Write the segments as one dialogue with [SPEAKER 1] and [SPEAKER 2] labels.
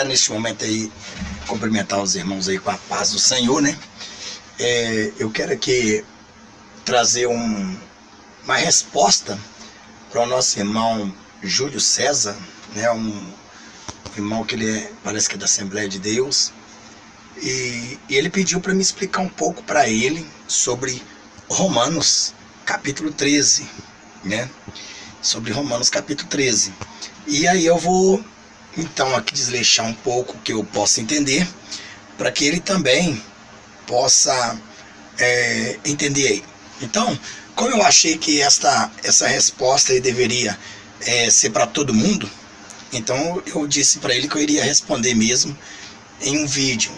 [SPEAKER 1] quero neste momento aí cumprimentar os irmãos aí com a paz do Senhor, né? Eu quero aqui trazer uma resposta para o nosso irmão Júlio César, né? Um irmão que parece que é da Assembleia de Deus, e ele pediu para me explicar um pouco para ele sobre Romanos capítulo 13, né? Sobre Romanos capítulo 13. E aí eu vou então aqui desleixar um pouco o que eu posso entender, para que ele também possa entender aí. Então, como eu achei que essa resposta aí deveria ser para todo mundo, então eu disse para ele que eu iria responder mesmo em um vídeo,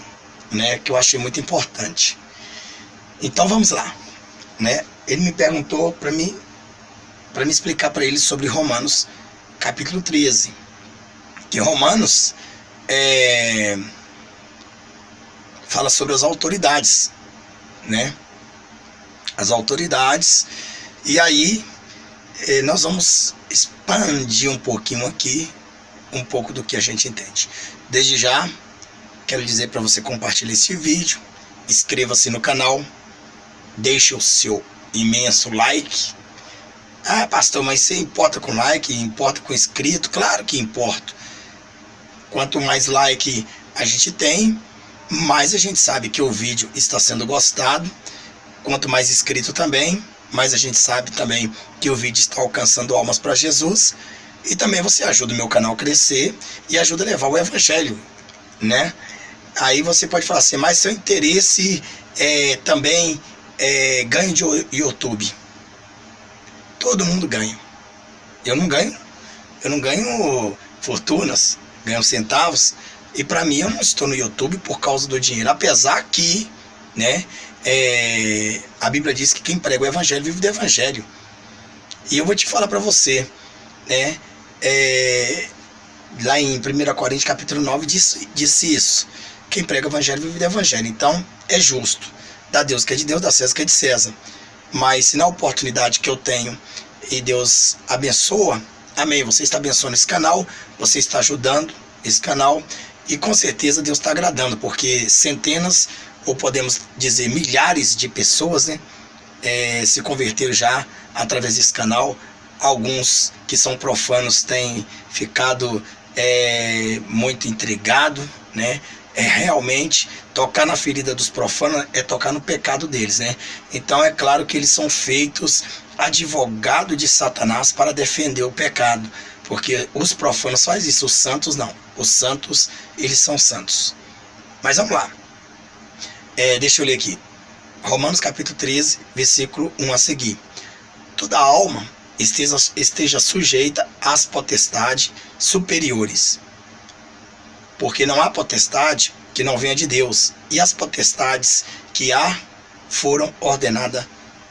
[SPEAKER 1] né, que eu achei muito importante. Então vamos lá, né? Ele me perguntou para me explicar para ele sobre Romanos capítulo 13. Que Romanos fala sobre as autoridades, né? As autoridades. E aí nós vamos expandir um pouquinho aqui, um pouco do que a gente entende. Desde já, quero dizer para você compartilhar esse vídeo, inscreva-se no canal, deixe o seu imenso like. Ah, pastor, mas você importa com like, importa com inscrito? Claro que importa. Quanto mais like a gente tem, mais a gente sabe que o vídeo está sendo gostado. Quanto mais inscrito também, mais a gente sabe também que o vídeo está alcançando almas para Jesus. E também você ajuda o meu canal a crescer e ajuda a levar o evangelho, né? Aí você pode falar assim, mas seu interesse também ganho de YouTube. Todo mundo ganha. Eu não ganho fortunas, ganho centavos. E para mim eu não estou no YouTube por causa do dinheiro. Apesar que, né, a Bíblia diz que quem prega o evangelho vive do evangelho. E eu vou te falar para você, né, lá em 1 Coríntios capítulo 9 disse isso. Quem prega o evangelho vive do evangelho. Então é justo. Dá Deus que é de Deus, dá César que é de César. Mas se na oportunidade que eu tenho e Deus abençoa, amém, você está abençoando esse canal, você está ajudando esse canal e com certeza Deus está agradando, porque centenas, ou podemos dizer milhares de pessoas, né, se converteram já através desse canal. Alguns que são profanos têm ficado muito intrigados, né? Realmente tocar na ferida dos profanos é tocar no pecado deles, né? Então é claro que eles são feitos advogado de Satanás para defender o pecado, porque os profanos fazem isso, os santos não. Os santos, eles são santos. Mas vamos lá, deixa eu ler aqui Romanos capítulo 13, versículo 1 a seguir. Toda alma esteja sujeita às potestades superiores, porque não há potestade que não venha de Deus, e as potestades que há foram ordenadas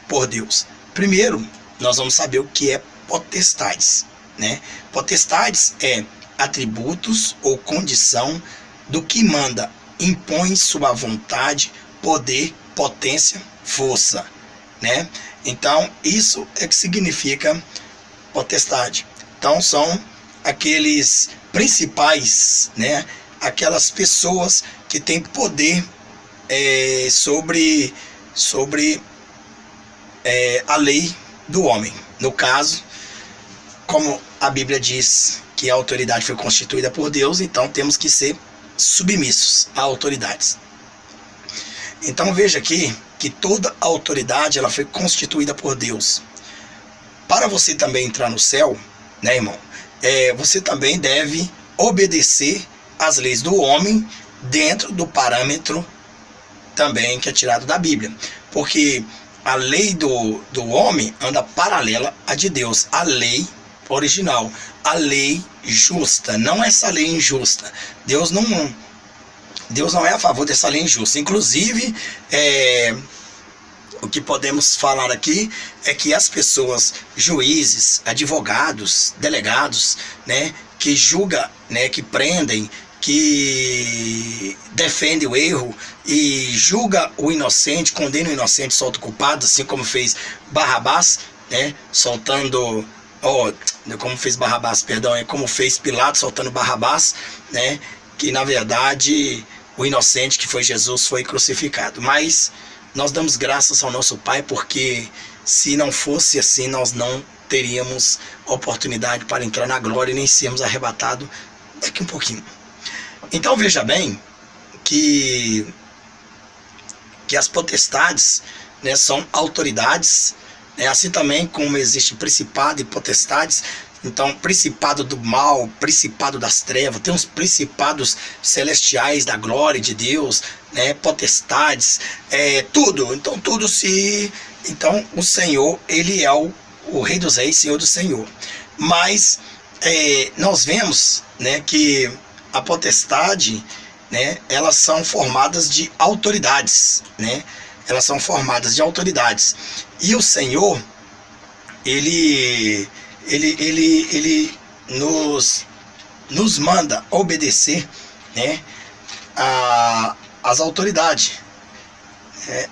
[SPEAKER 1] por Deus. Primeiro, nós vamos saber o que é potestades, né? Potestades é atributos ou condição do que manda, impõe sua vontade, poder, potência, força, né? Então, isso é que significa potestade. Então, são aqueles principais, né? Aquelas pessoas que têm poder sobre a lei do homem. No caso, como a Bíblia diz que a autoridade foi constituída por Deus, então temos que ser submissos a autoridades. Então veja aqui que toda a autoridade ela foi constituída por Deus. Para você também entrar no céu, né, irmão, você também deve obedecer às leis do homem dentro do parâmetro também que é tirado da Bíblia. Porque a lei do homem anda paralela à de Deus, a lei original, a lei justa, não essa lei injusta. Deus não é a favor dessa lei injusta. Inclusive, o que podemos falar aqui é que as pessoas, juízes, advogados, delegados, né, que julgam, né, que prendem, que defendem o erro e julga o inocente, condena o inocente, solta o culpado, assim como fez Barrabás, né, soltando, como fez Barrabás, perdão, como fez Pilatos soltando Barrabás, né, que na verdade o inocente que foi Jesus foi crucificado. Mas nós damos graças ao nosso Pai, porque se não fosse assim, nós não teríamos oportunidade para entrar na glória e nem sermos arrebatados daqui um pouquinho. Então veja bem que as potestades, né, são autoridades, né, assim também como existe principado e potestades. Então, principado do mal, principado das trevas, tem os principados celestiais da glória de Deus, né, potestades, tudo. Então, Então, o Senhor, ele é o Rei dos Reis, Senhor do Senhor. Mas nós vemos, né, que a potestade, né, elas são formadas de autoridades, né? Elas são formadas de autoridades. E o Senhor, ele nos manda obedecer, né, às autoridades.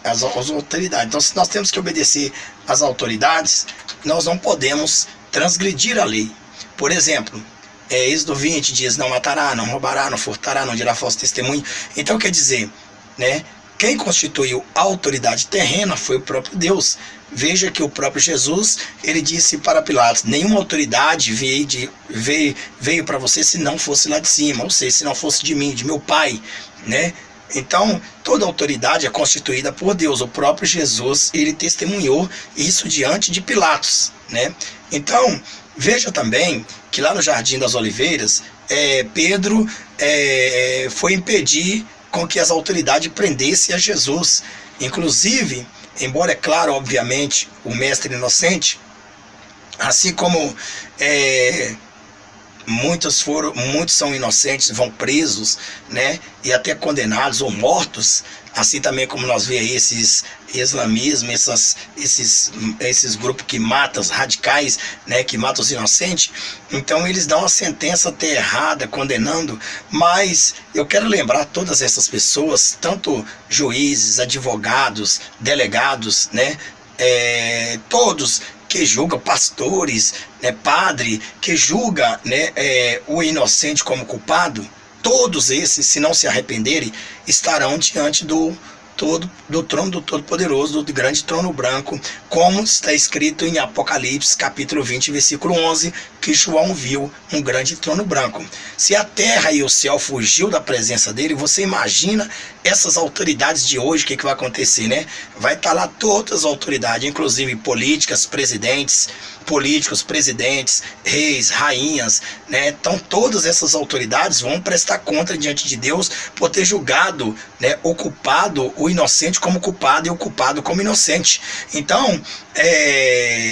[SPEAKER 1] As autoridades. Então, se nós temos que obedecer às autoridades, nós não podemos transgredir a lei. Por exemplo, Êxodo 20 diz: não matará, não roubará, não furtará, não dirá falso testemunho. Então, quer dizer, né, quem constituiu a autoridade terrena foi o próprio Deus. Veja que o próprio Jesus, ele disse para Pilatos: nenhuma autoridade veio para você se não fosse lá de cima, ou seja, se não fosse de mim, de meu Pai, né? Então, toda autoridade é constituída por Deus. O próprio Jesus, ele testemunhou isso diante de Pilatos, né? Então, veja também que lá no Jardim das Oliveiras, Pedro foi impedir com que as autoridades prendessem a Jesus. Inclusive, embora, é claro, obviamente, o mestre inocente, assim como muitos são inocentes, vão presos, né, e até condenados ou mortos, assim também como nós vemos aí esses islamismo, esses grupos que matam, os radicais, né, que matam os inocentes. Então eles dão uma sentença até errada, condenando. Mas eu quero lembrar todas essas pessoas, tanto juízes, advogados, delegados, né, todos que julgam, pastores, né, padre, que julga, né, o inocente como culpado, todos esses, se não se arrependerem, estarão diante do trono do Todo-Poderoso, do grande trono branco, como está escrito em Apocalipse, capítulo 20, versículo 11, que João viu um grande trono branco. Se a terra e o céu fugiu da presença dele, você imagina essas autoridades de hoje, o que vai acontecer, né? Vai estar lá todas as autoridades, inclusive políticos, presidentes, reis, rainhas, né? Então todas essas autoridades vão prestar conta diante de Deus por ter julgado, né, o culpado, o inocente como culpado e o culpado como inocente. Então,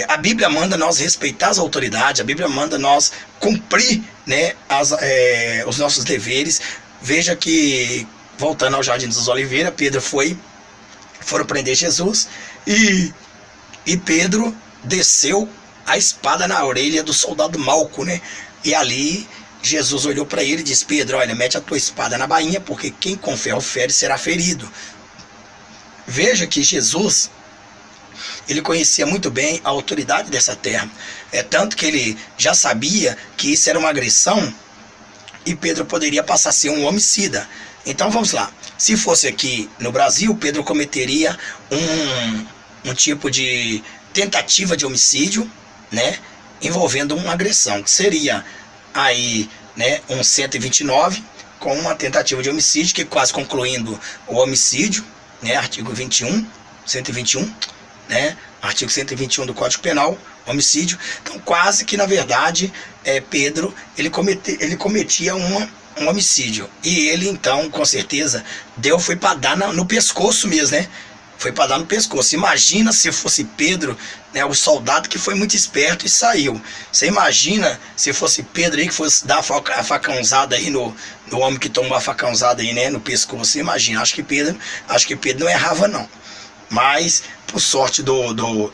[SPEAKER 1] a Bíblia manda nós respeitar as autoridades, a Bíblia manda nós cumprir, né, os nossos deveres. Veja que, voltando ao Jardim das Oliveiras, Pedro foram prender Jesus e Pedro desceu a espada na orelha do soldado Malco, né? E ali Jesus olhou para ele e disse: Pedro, olha, mete a tua espada na bainha, porque quem com ferro fere será ferido. Veja que Jesus, ele conhecia muito bem a autoridade dessa terra. Tanto que ele já sabia que isso era uma agressão e Pedro poderia passar a ser um homicida. Então vamos lá. Se fosse aqui no Brasil, Pedro cometeria um tipo de tentativa de homicídio, né, envolvendo uma agressão, que seria aí, né, um 129 com uma tentativa de homicídio, que quase concluindo o homicídio, né, artigo 121, né, artigo 121 do Código Penal, homicídio. Então quase que na verdade Pedro ele cometia um homicídio, e ele então com certeza foi para dar no pescoço mesmo, né? Foi para dar no pescoço. Imagina se fosse Pedro, né, o soldado que foi muito esperto e saiu. Você imagina se fosse Pedro aí que fosse dar a facãozada aí no homem que tomou a facãozada aí, né, no pescoço. Você imagina, acho que Pedro não errava não. Mas por sorte do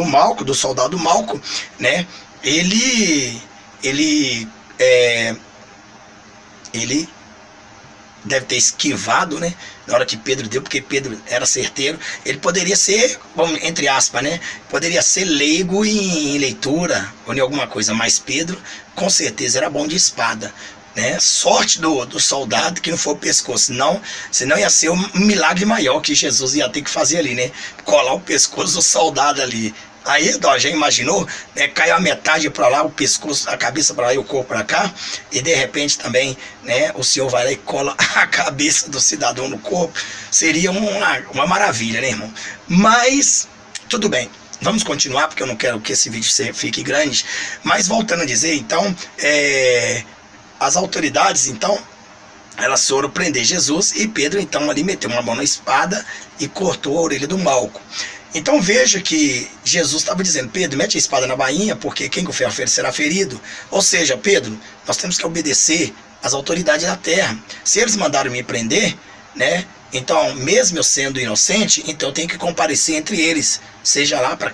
[SPEAKER 1] Malco, do soldado Malco, né, ele deve ter esquivado, né, na hora que Pedro deu, porque Pedro era certeiro. Ele poderia ser, entre aspas, né, poderia ser leigo em leitura ou em alguma coisa, mas Pedro com certeza era bom de espada. né? Sorte do soldado que não foi o pescoço, senão ia ser um milagre maior que Jesus ia ter que fazer ali, né? Colar o pescoço do soldado ali. Aí, ó, já imaginou, né? Caiu a metade para lá, o pescoço, a cabeça para lá e o corpo para cá, e de repente também, né, o Senhor vai lá e cola a cabeça do cidadão no corpo. Seria uma maravilha, né, irmão? Mas, tudo bem. Vamos continuar, porque eu não quero que esse vídeo fique grande. Mas voltando a dizer, então, as autoridades, então, elas foram prender Jesus, e Pedro, então, ali meteu uma mão na espada e cortou a orelha do Malco. Então veja que Jesus estava dizendo: Pedro, mete a espada na bainha, porque quem com ferro será ferido. Ou seja, Pedro, nós temos que obedecer às autoridades da terra. Se eles mandaram me prender, né? Então, mesmo eu sendo inocente, então eu tenho que comparecer entre eles, seja lá para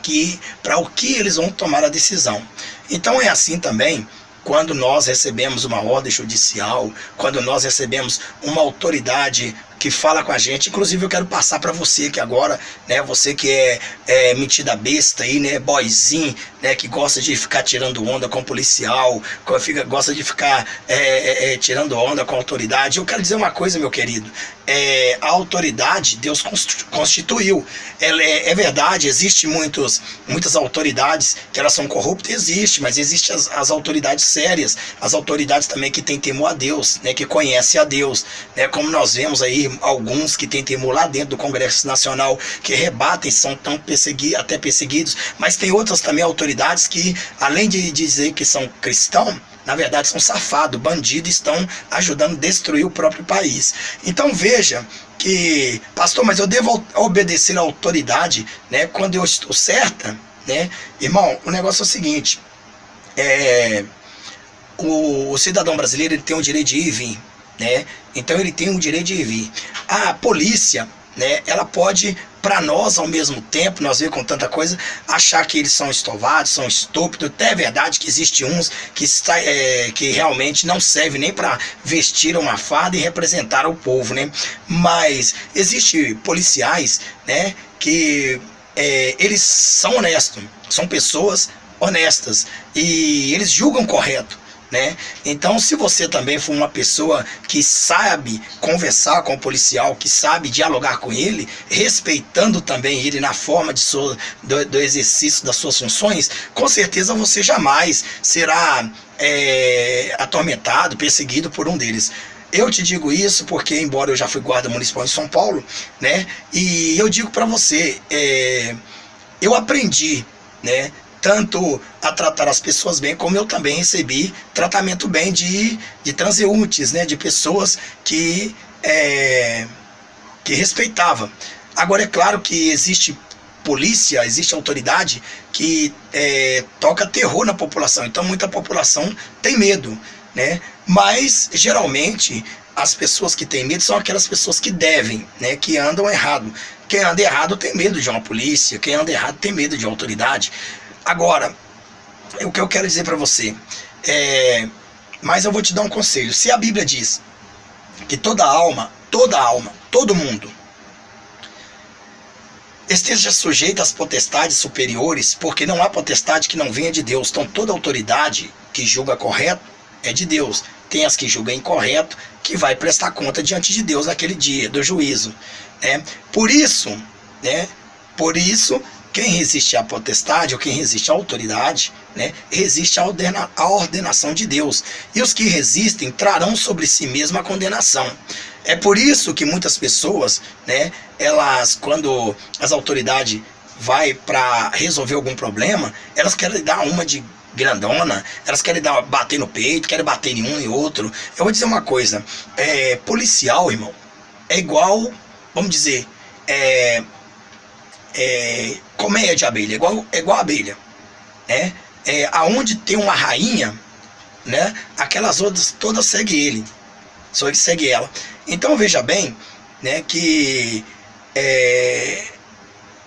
[SPEAKER 1] o que eles vão tomar a decisão. Então é assim também quando nós recebemos uma ordem judicial, quando nós recebemos uma autoridade que fala com a gente. Inclusive eu quero passar para você que agora, né, você que é metida besta aí, né, boyzinho, né, que gosta de ficar tirando onda com o policial, gosta de ficar tirando onda com a autoridade. Eu quero dizer uma coisa, meu querido, a autoridade Deus constituiu. É verdade, existe muitas autoridades que elas são corruptas, existe, mas existe as autoridades sérias, as autoridades também que têm temor a Deus, né, que conhecem a Deus, né, como nós vemos aí alguns que têm temor lá dentro do Congresso Nacional, que rebatem, são tão até perseguidos, mas tem outras também autoridades que, além de dizer que são cristãos, na verdade são safados, bandidos, estão ajudando a destruir o próprio país. Então veja que, pastor, mas eu devo obedecer à autoridade, né, quando eu estou certa, né? Irmão, o negócio é o seguinte, o cidadão brasileiro, ele tem o direito de ir e vir, né? Então ele tem o direito de ir e vir. A polícia, né, ela pode, para nós ao mesmo tempo, nós vemos com tanta coisa, achar que eles são estovados, são estúpidos. Até é verdade que existe uns que realmente não servem nem para vestir uma farda e representar o povo, né? Mas existe policiais, né, que eles são honestos, são pessoas honestas e eles julgam correto, né? Então, se você também for uma pessoa que sabe conversar com o policial, que sabe dialogar com ele, respeitando também ele na forma do exercício das suas funções, com certeza você jamais será atormentado, perseguido por um deles. Eu te digo isso porque, embora eu já fui guarda municipal em São Paulo, né? E eu digo para você, eu aprendi, né, tanto a tratar as pessoas bem, como eu também recebi tratamento bem de transeuntes, né, de pessoas que respeitavam. Agora é claro que existe polícia, existe autoridade que toca terror na população, então muita população tem medo, né? Mas geralmente as pessoas que têm medo são aquelas pessoas que devem, né, que andam errado. Quem anda errado tem medo de uma polícia, quem anda errado tem medo de uma autoridade. Agora, o que eu quero dizer para você, mas eu vou te dar um conselho. Se a Bíblia diz que toda alma, todo mundo, esteja sujeito às potestades superiores, porque não há potestade que não venha de Deus. Então toda autoridade que julga correto é de Deus. Tem as que julgam incorreto, que vai prestar conta diante de Deus naquele dia do juízo, né? Por isso, quem resiste à potestade, ou quem resiste à autoridade, né, resiste à ordenação de Deus. E os que resistem trarão sobre si mesmo a condenação. É por isso que muitas pessoas, né, elas, quando as autoridades vai para resolver algum problema, elas querem dar uma de grandona, elas querem bater no peito, querem bater em um e outro. Eu vou dizer uma coisa, policial, irmão, é igual, vamos dizer, colmeia de abelha, é igual abelha, né? Aonde tem uma rainha, né, aquelas outras todas seguem ele, só ele segue ela. Então veja bem, né, que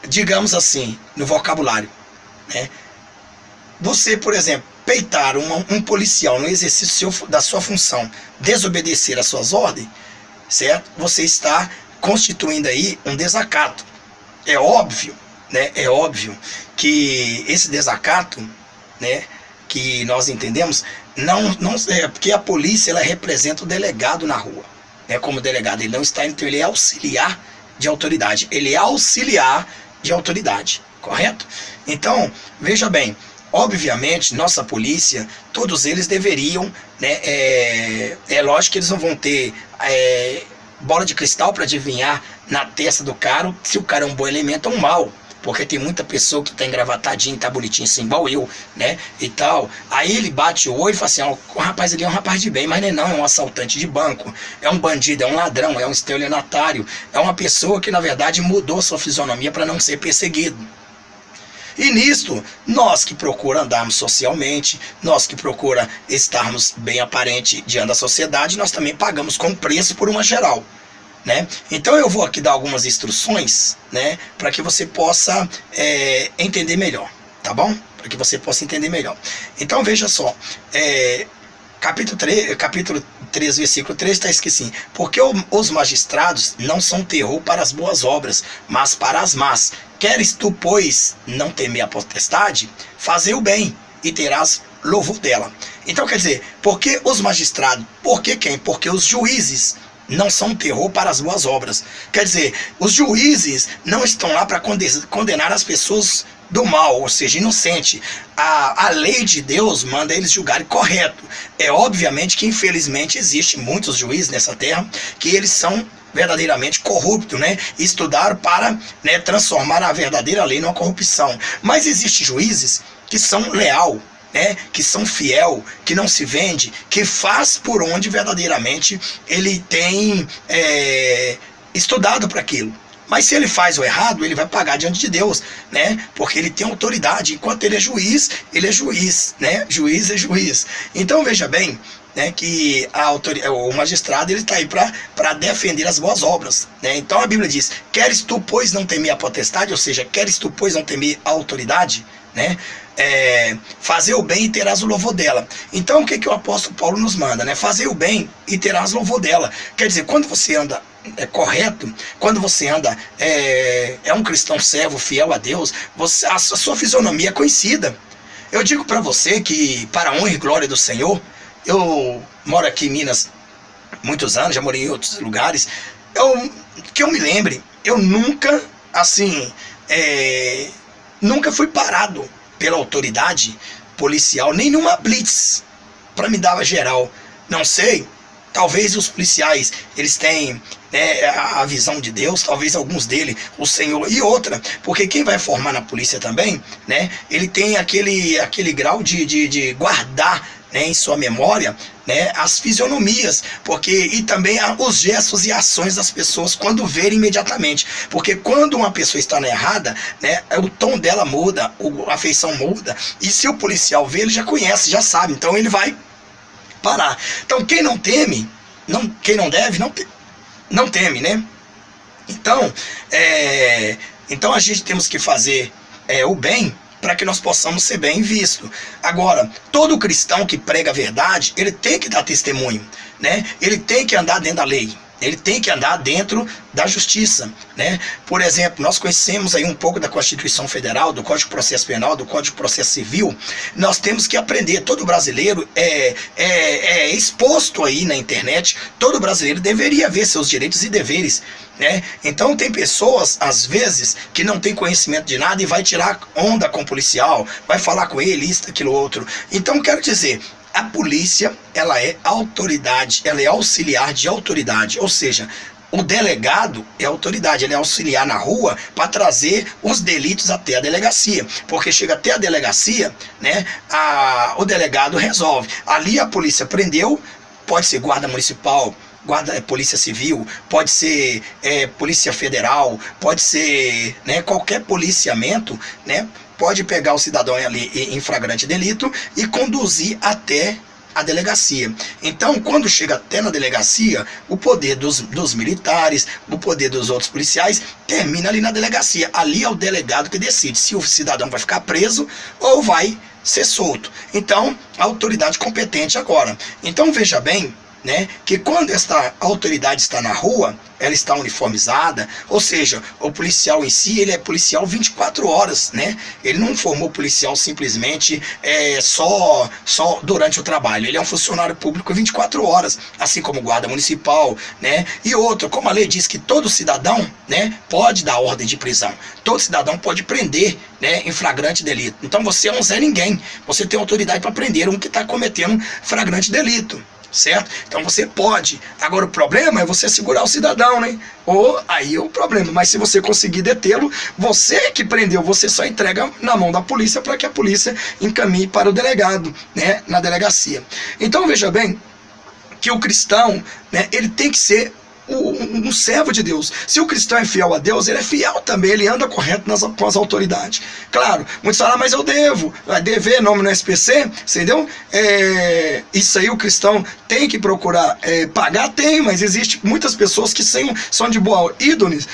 [SPEAKER 1] digamos assim, no vocabulário, né, você, por exemplo, peitar um policial no exercício da sua função, desobedecer às suas ordens, certo? Você está constituindo aí um desacato. É óbvio, né? É óbvio que esse desacato, né, que nós entendemos, não é porque a polícia ela representa o delegado na rua, né? Como delegado, ele não está, então ele é auxiliar de autoridade, ele é auxiliar de autoridade, correto? Então, veja bem, obviamente, nossa polícia, todos eles deveriam, né, é lógico que eles não vão ter bola de cristal para adivinhar na testa do cara se o cara é um bom elemento ou um mau. Porque tem muita pessoa que tá engravatadinho, tá bonitinho assim, igual eu, né, e tal. Aí ele bate o olho e fala assim, ó, o rapaz ali é um rapaz de bem, mas não é um assaltante de banco, é um bandido, é um ladrão, é um estelionatário, é uma pessoa que na verdade mudou sua fisionomia para não ser perseguido. E nisto, nós que procura andarmos socialmente, nós que procura estarmos bem aparente diante da sociedade, nós também pagamos com preço por uma geral, né? Então eu vou aqui dar algumas instruções, né, para que você possa entender melhor, tá bom? Para que você possa entender melhor. Então veja só, capítulo 3, versículo 3 está escrito assim: porque os magistrados não são terror para as boas obras, mas para as más. Queres tu, pois, não temer a potestade? Fazer o bem, e terás louvor dela. Então quer dizer, porque os magistrados, porque quem? Porque os juízes não são terror para as boas obras. Quer dizer, os juízes não estão lá para condenar as pessoas do mal, ou seja, inocente. A lei de Deus manda eles julgarem correto. É obviamente que infelizmente existe muitos juízes nessa terra que eles são verdadeiramente corruptos, né? Estudaram para, né, transformar a verdadeira lei numa corrupção. Mas existem juízes que são leal, né, que são fiel, que não se vende, que faz por onde verdadeiramente ele tem estudado para aquilo. Mas se ele faz o errado, ele vai pagar diante de Deus, né? Porque ele tem autoridade. Enquanto ele é juiz, né? Juiz é juiz. Então veja bem, né, que o magistrado ele está aí para defender as boas obras, né? Então a Bíblia diz: queres tu, pois, não temer a potestade? Ou seja, queres tu, pois, não temer a autoridade, né? Fazer o bem e terás o louvor dela. Então o que o apóstolo Paulo nos manda, né? Fazer o bem e terás o louvor dela. Quer dizer, quando você anda correto, quando você anda um cristão servo, fiel a Deus, a sua fisionomia é conhecida. Eu digo para você que, para a honra e glória do Senhor, eu moro aqui em Minas muitos anos, já morei em outros lugares, que eu me lembre, eu nunca, assim, nunca fui parado pela autoridade policial, nem numa blitz para me dar geral. Não sei, talvez os policiais, eles têm, né, a visão de Deus, talvez alguns deles, o Senhor, e outra, porque quem vai formar na polícia também, né, ele tem aquele grau de guardar, né, em sua memória, né, as fisionomias, e também os gestos e ações das pessoas quando verem imediatamente, porque quando uma pessoa está na errada, né, o tom dela muda, a feição muda, e se o policial vê, ele já conhece, já sabe, então ele vai parar. Então quem não teme, quem não deve, não teme, né? Então a gente temos que fazer o bem para que nós possamos ser bem vistos. Agora, todo cristão que prega a verdade, ele tem que dar testemunho, né? Ele tem que andar dentro da lei. Ele tem que andar dentro da justiça, né? Por exemplo, nós conhecemos aí um pouco da Constituição Federal, do Código de Processo Penal, do Código de Processo Civil. Nós temos que aprender. Todo brasileiro é exposto aí na internet. Todo brasileiro deveria ver seus direitos e deveres, né? Então tem pessoas, às vezes, que não tem conhecimento de nada e vai tirar onda com o policial, vai falar com ele, isso, aquilo, outro. Então quero dizer, a polícia, ela é autoridade, ela é auxiliar de autoridade, ou seja, o delegado é autoridade, ele é auxiliar na rua para trazer os delitos até a delegacia, porque chega até a delegacia, né, o delegado resolve. Ali a polícia prendeu, pode ser guarda municipal, polícia civil, pode ser polícia federal, pode ser, né, qualquer policiamento, né, pode pegar o cidadão ali em flagrante delito e conduzir até a delegacia. Então, quando chega até na delegacia, o poder dos militares, o poder dos outros policiais, termina ali na delegacia. Ali é o delegado que decide se o cidadão vai ficar preso ou vai ser solto. Então, a autoridade competente agora. Então, veja bem, né, que quando esta autoridade está na rua, ela está uniformizada, ou seja, o policial em si, ele é policial 24 horas, né? Ele não formou policial simplesmente só durante o trabalho, ele é um funcionário público 24 horas, assim como guarda municipal, né? E outro, como a lei diz que todo cidadão, né, pode dar ordem de prisão, todo cidadão pode prender, né, em flagrante delito. Então você é um Zé Ninguém, você tem autoridade para prender um que está cometendo flagrante delito. Certo? Então você pode. Agora o problema é você segurar o cidadão, né? Ou aí é o problema. Mas se você conseguir detê-lo, você que prendeu, você só entrega na mão da polícia para que a polícia encaminhe para o delegado, né? Na delegacia. Então veja bem que o cristão, né? Ele tem que ser um servo de Deus. Se o cristão é fiel a Deus, ele é fiel também, ele anda correto com as autoridades. Claro, muitos falam, mas eu devo, vai dever nome no SPC, entendeu? Isso aí o cristão tem que procurar pagar, tem, mas existe muitas pessoas que são de boa índole,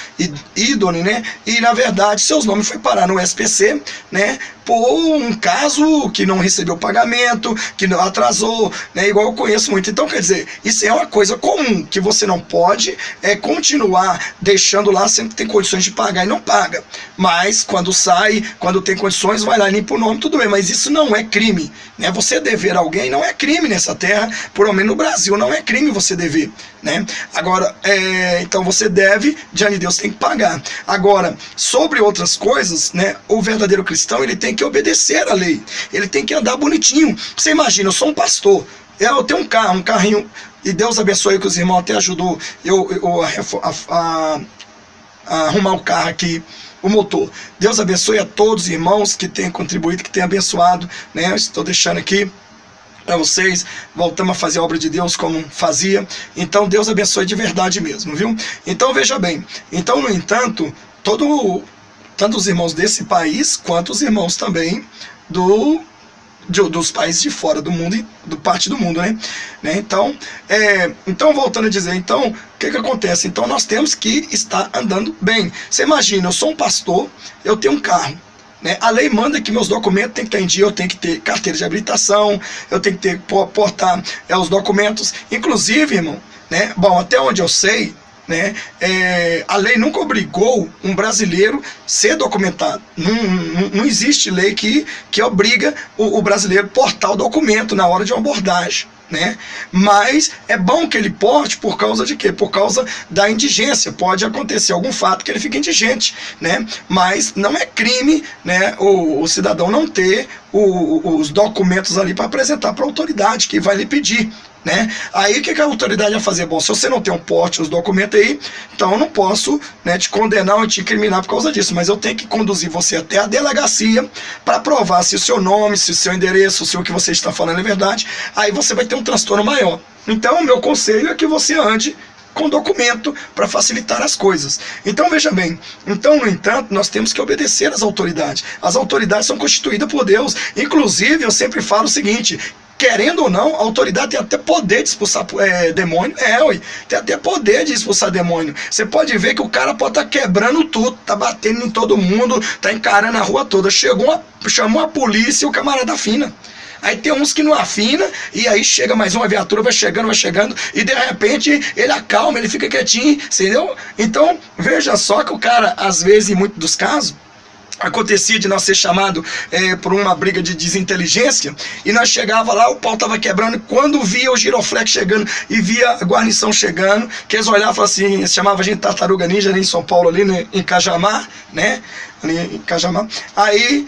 [SPEAKER 1] né? E na verdade seus nomes foi parar no SPC, né? Por um caso que não recebeu pagamento, que não atrasou, né? Igual eu conheço muito. Então, quer dizer, isso é uma coisa comum, que você não pode continuar deixando lá, sempre tem condições de pagar e não paga. Mas quando sai, quando tem condições, vai lá e limpa o nome, tudo bem. Mas isso não é crime, né? Você dever a alguém não é crime nessa terra, por lo menos no Brasil não é crime você dever, né? Agora, então você deve, diante de Deus tem que pagar. Agora, sobre outras coisas, né? O verdadeiro cristão, ele tem que obedecer à lei, ele tem que andar bonitinho. Você imagina, eu sou um pastor, eu tenho um carrinho, e Deus abençoe que os irmãos até ajudou a arrumar o carro aqui, o motor. Deus abençoe a todos os irmãos que têm contribuído, que têm abençoado, né? Eu estou deixando aqui para vocês, voltamos a fazer a obra de Deus como fazia. Então Deus abençoe de verdade mesmo, viu? Então veja bem, então no entanto, tanto os irmãos desse país, quanto os irmãos também dos países de fora do mundo, do parte do mundo, né? Então voltando a dizer, então, o que acontece? Então nós temos que estar andando bem. Você imagina, eu sou um pastor, eu tenho um carro, né? A lei manda que meus documentos tem que estar em dia, eu tenho que ter carteira de habilitação, eu tenho que portar os documentos, inclusive, irmão, né? Bom, até onde eu sei, né? A lei nunca obrigou um brasileiro ser documentado. Não existe lei que obriga o brasileiro a portar o documento na hora de uma abordagem, né? Mas é bom que ele porte por causa de quê? Por causa da indigência. Pode acontecer algum fato que ele fique indigente, né? Mas não é crime, né, o cidadão não ter os documentos ali para apresentar para a autoridade que vai lhe pedir, né? Aí o que a autoridade vai fazer? Bom, se você não tem um porte nos documentos aí, então eu não posso, né, te condenar ou te incriminar por causa disso, mas eu tenho que conduzir você até a delegacia para provar se o seu nome, se o seu endereço, se o que você está falando é verdade. Aí você vai ter um transtorno maior. Então o meu conselho é que você ande com documento para facilitar as coisas. Então veja bem, então no entanto nós temos que obedecer às autoridades. As autoridades são constituídas por Deus. Inclusive eu sempre falo o seguinte: querendo ou não, a autoridade tem até poder de expulsar demônio. Tem até poder de expulsar demônio. Você pode ver que o cara pode estar quebrando tudo, tá batendo em todo mundo, tá encarando a rua toda. Chamou a polícia e o camarada afina. Aí tem uns que não afina, e aí chega mais uma viatura, vai chegando, e de repente ele acalma, ele fica quietinho, entendeu? Então, veja só que o cara, às vezes, em muitos dos casos, acontecia de nós ser chamado por uma briga de desinteligência, e nós chegava lá, o pau estava quebrando, e quando via o giroflex chegando e via a guarnição chegando, que eles olhavam assim, eles chamavam a gente Tartaruga Ninja ali em São Paulo, ali, né, em Cajamar, né? Ali em Cajamar. Aí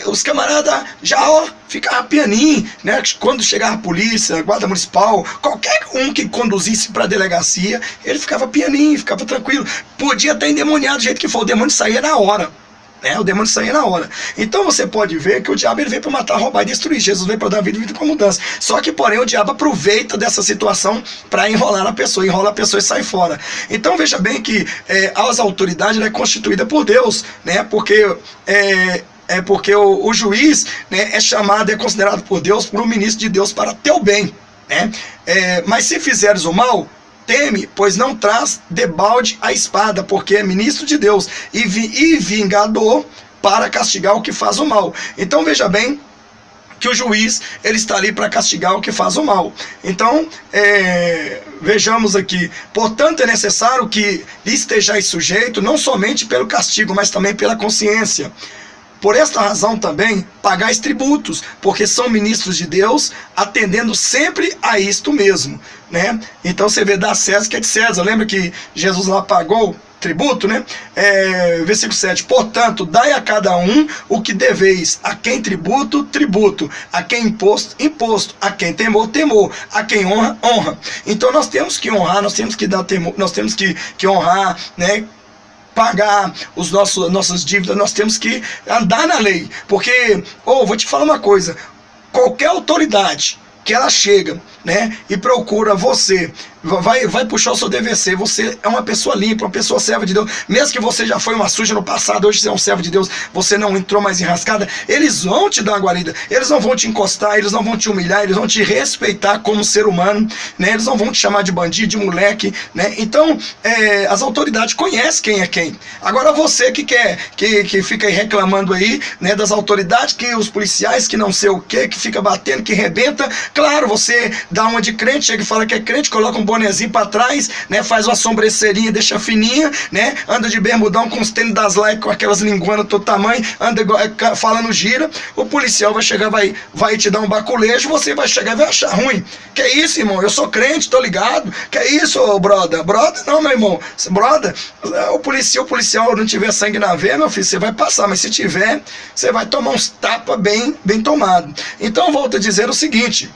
[SPEAKER 1] os camaradas já ficavam pianinho, né? Quando chegava a polícia, a guarda municipal, qualquer um que conduzisse para a delegacia, ele ficava pianinho, ficava tranquilo. Podia estar endemoniado do jeito que for, o demônio saía na hora. O demônio saía na hora. Então você pode ver que o diabo ele veio para matar, roubar e destruir. Jesus veio para dar vida e vida com mudança. Só que, porém, o diabo aproveita dessa situação para enrolar a pessoa. Enrola a pessoa e sai fora. Então veja bem que as autoridades é constituída por Deus, né? Porque o juiz, né, é chamado, é considerado por Deus, por um ministro de Deus para teu bem, né? Mas se fizeres o mal, teme, pois não traz debalde a espada, porque é ministro de Deus e vingador para castigar o que faz o mal. Então veja bem que o juiz ele está ali para castigar o que faz o mal. Então, vejamos aqui, portanto é necessário que estejais sujeito não somente pelo castigo, mas também pela consciência. Por esta razão também pagais tributos, porque são ministros de Deus, atendendo sempre a isto mesmo, né? Então você vê, dá a César o que é de César. Lembra que Jesus lá pagou tributo, né? Versículo 7, portanto, dai a cada um o que deveis, a quem tributo, tributo, a quem imposto, imposto, a quem temor, temor, a quem honra, honra. Então nós temos que honrar, nós temos que dar temor, nós temos que honrar, né? Pagar os nossas dívidas, nós temos que andar na lei, porque, vou te falar uma coisa, qualquer autoridade que ela chega, né, e procura você, vai puxar o seu DVC, você é uma pessoa limpa, uma pessoa serva de Deus, mesmo que você já foi uma suja no passado, hoje você é um servo de Deus, você não entrou mais enrascada, eles vão te dar uma guarida, eles não vão te encostar, eles não vão te humilhar, eles vão te respeitar como ser humano, né, eles não vão te chamar de bandido, de moleque, né, então as autoridades conhecem quem é quem. Agora você que fica aí reclamando aí, né, das autoridades, que os policiais, que não sei o que fica batendo, que rebenta, claro, você dá uma de crente, chega e fala que é crente, coloca um bonezinho pra trás, né, faz uma sobrancelhinha, deixa fininha, né, anda de bermudão com os tênis das likes, com aquelas linguanas todo tamanho, anda falando gira, o policial vai chegar, vai te dar um baculejo, você vai chegar e vai achar ruim. Que é isso, irmão? Eu sou crente, tô ligado. Que é isso, brother? Brother não, meu irmão. Brother, o policial não tiver sangue na veia, meu filho, você vai passar, mas se tiver, você vai tomar uns tapas bem tomado. Então, volto a dizer o seguinte,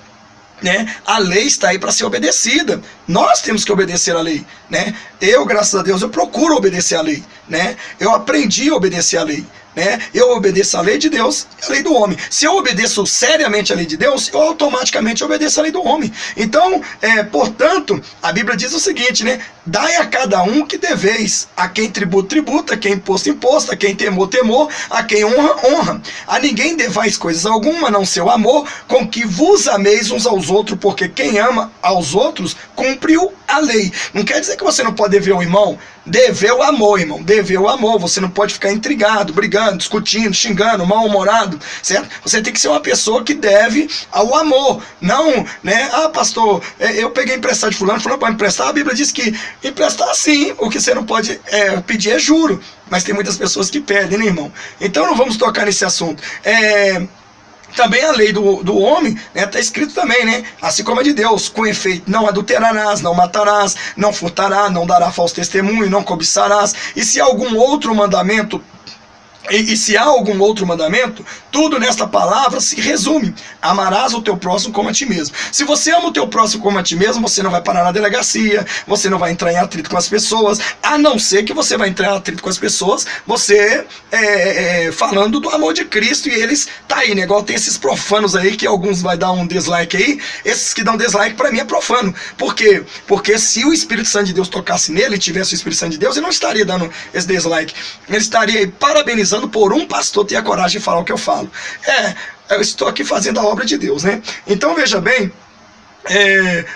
[SPEAKER 1] né? A lei está aí para ser obedecida. Nós temos que obedecer a lei, né? Eu, graças a Deus, eu procuro obedecer a lei, né? Eu aprendi a obedecer a lei, né? Eu obedeço a lei de Deus e a lei do homem. Se eu obedeço seriamente a lei de Deus, eu automaticamente obedeço a lei do homem. Então, portanto, a Bíblia diz o seguinte, né? Dai a cada um que deveis, a quem tributo, tributa, a quem imposto, imposto, a quem temor, temor, a quem honra, honra. A ninguém devais coisas alguma, não seu amor, com que vos ameis uns aos outros, porque quem ama aos outros cumpriu a lei. Não quer dizer que você não pode dever ao irmão. Dever o amor, irmão, dever o amor. Você não pode ficar intrigado, brigando, discutindo, xingando, mal-humorado, certo? Você tem que ser uma pessoa que deve ao amor, não, né? Ah, pastor, eu peguei emprestado de fulano pode emprestar. A Bíblia diz que emprestar sim, o que você não pode pedir é juro, mas tem muitas pessoas que pedem, né, irmão? Então não vamos tocar nesse assunto. Também a lei do homem, né, está escrito também, né, assim como a de Deus, com efeito, não adulterarás, não matarás, não furtarás, não dará falso testemunho, não cobiçarás, e se algum outro mandamento, e se há algum outro mandamento, tudo nesta palavra se resume: amarás o teu próximo como a ti mesmo. Se você ama o teu próximo como a ti mesmo, você não vai parar na delegacia, você não vai entrar em atrito com as pessoas, a não ser que você vai entrar em atrito com as pessoas, você falando do amor de Cristo, e eles, tá aí, né, igual tem esses profanos aí, que alguns vai dar um dislike aí, esses que dão dislike pra mim é profano. Por quê? Porque se o Espírito Santo de Deus tocasse nele, e tivesse o Espírito Santo de Deus, ele não estaria dando esse dislike, ele estaria aí parabenizando por um pastor ter a coragem de falar o que eu falo. Eu estou aqui fazendo a obra de Deus, né? Então veja bem,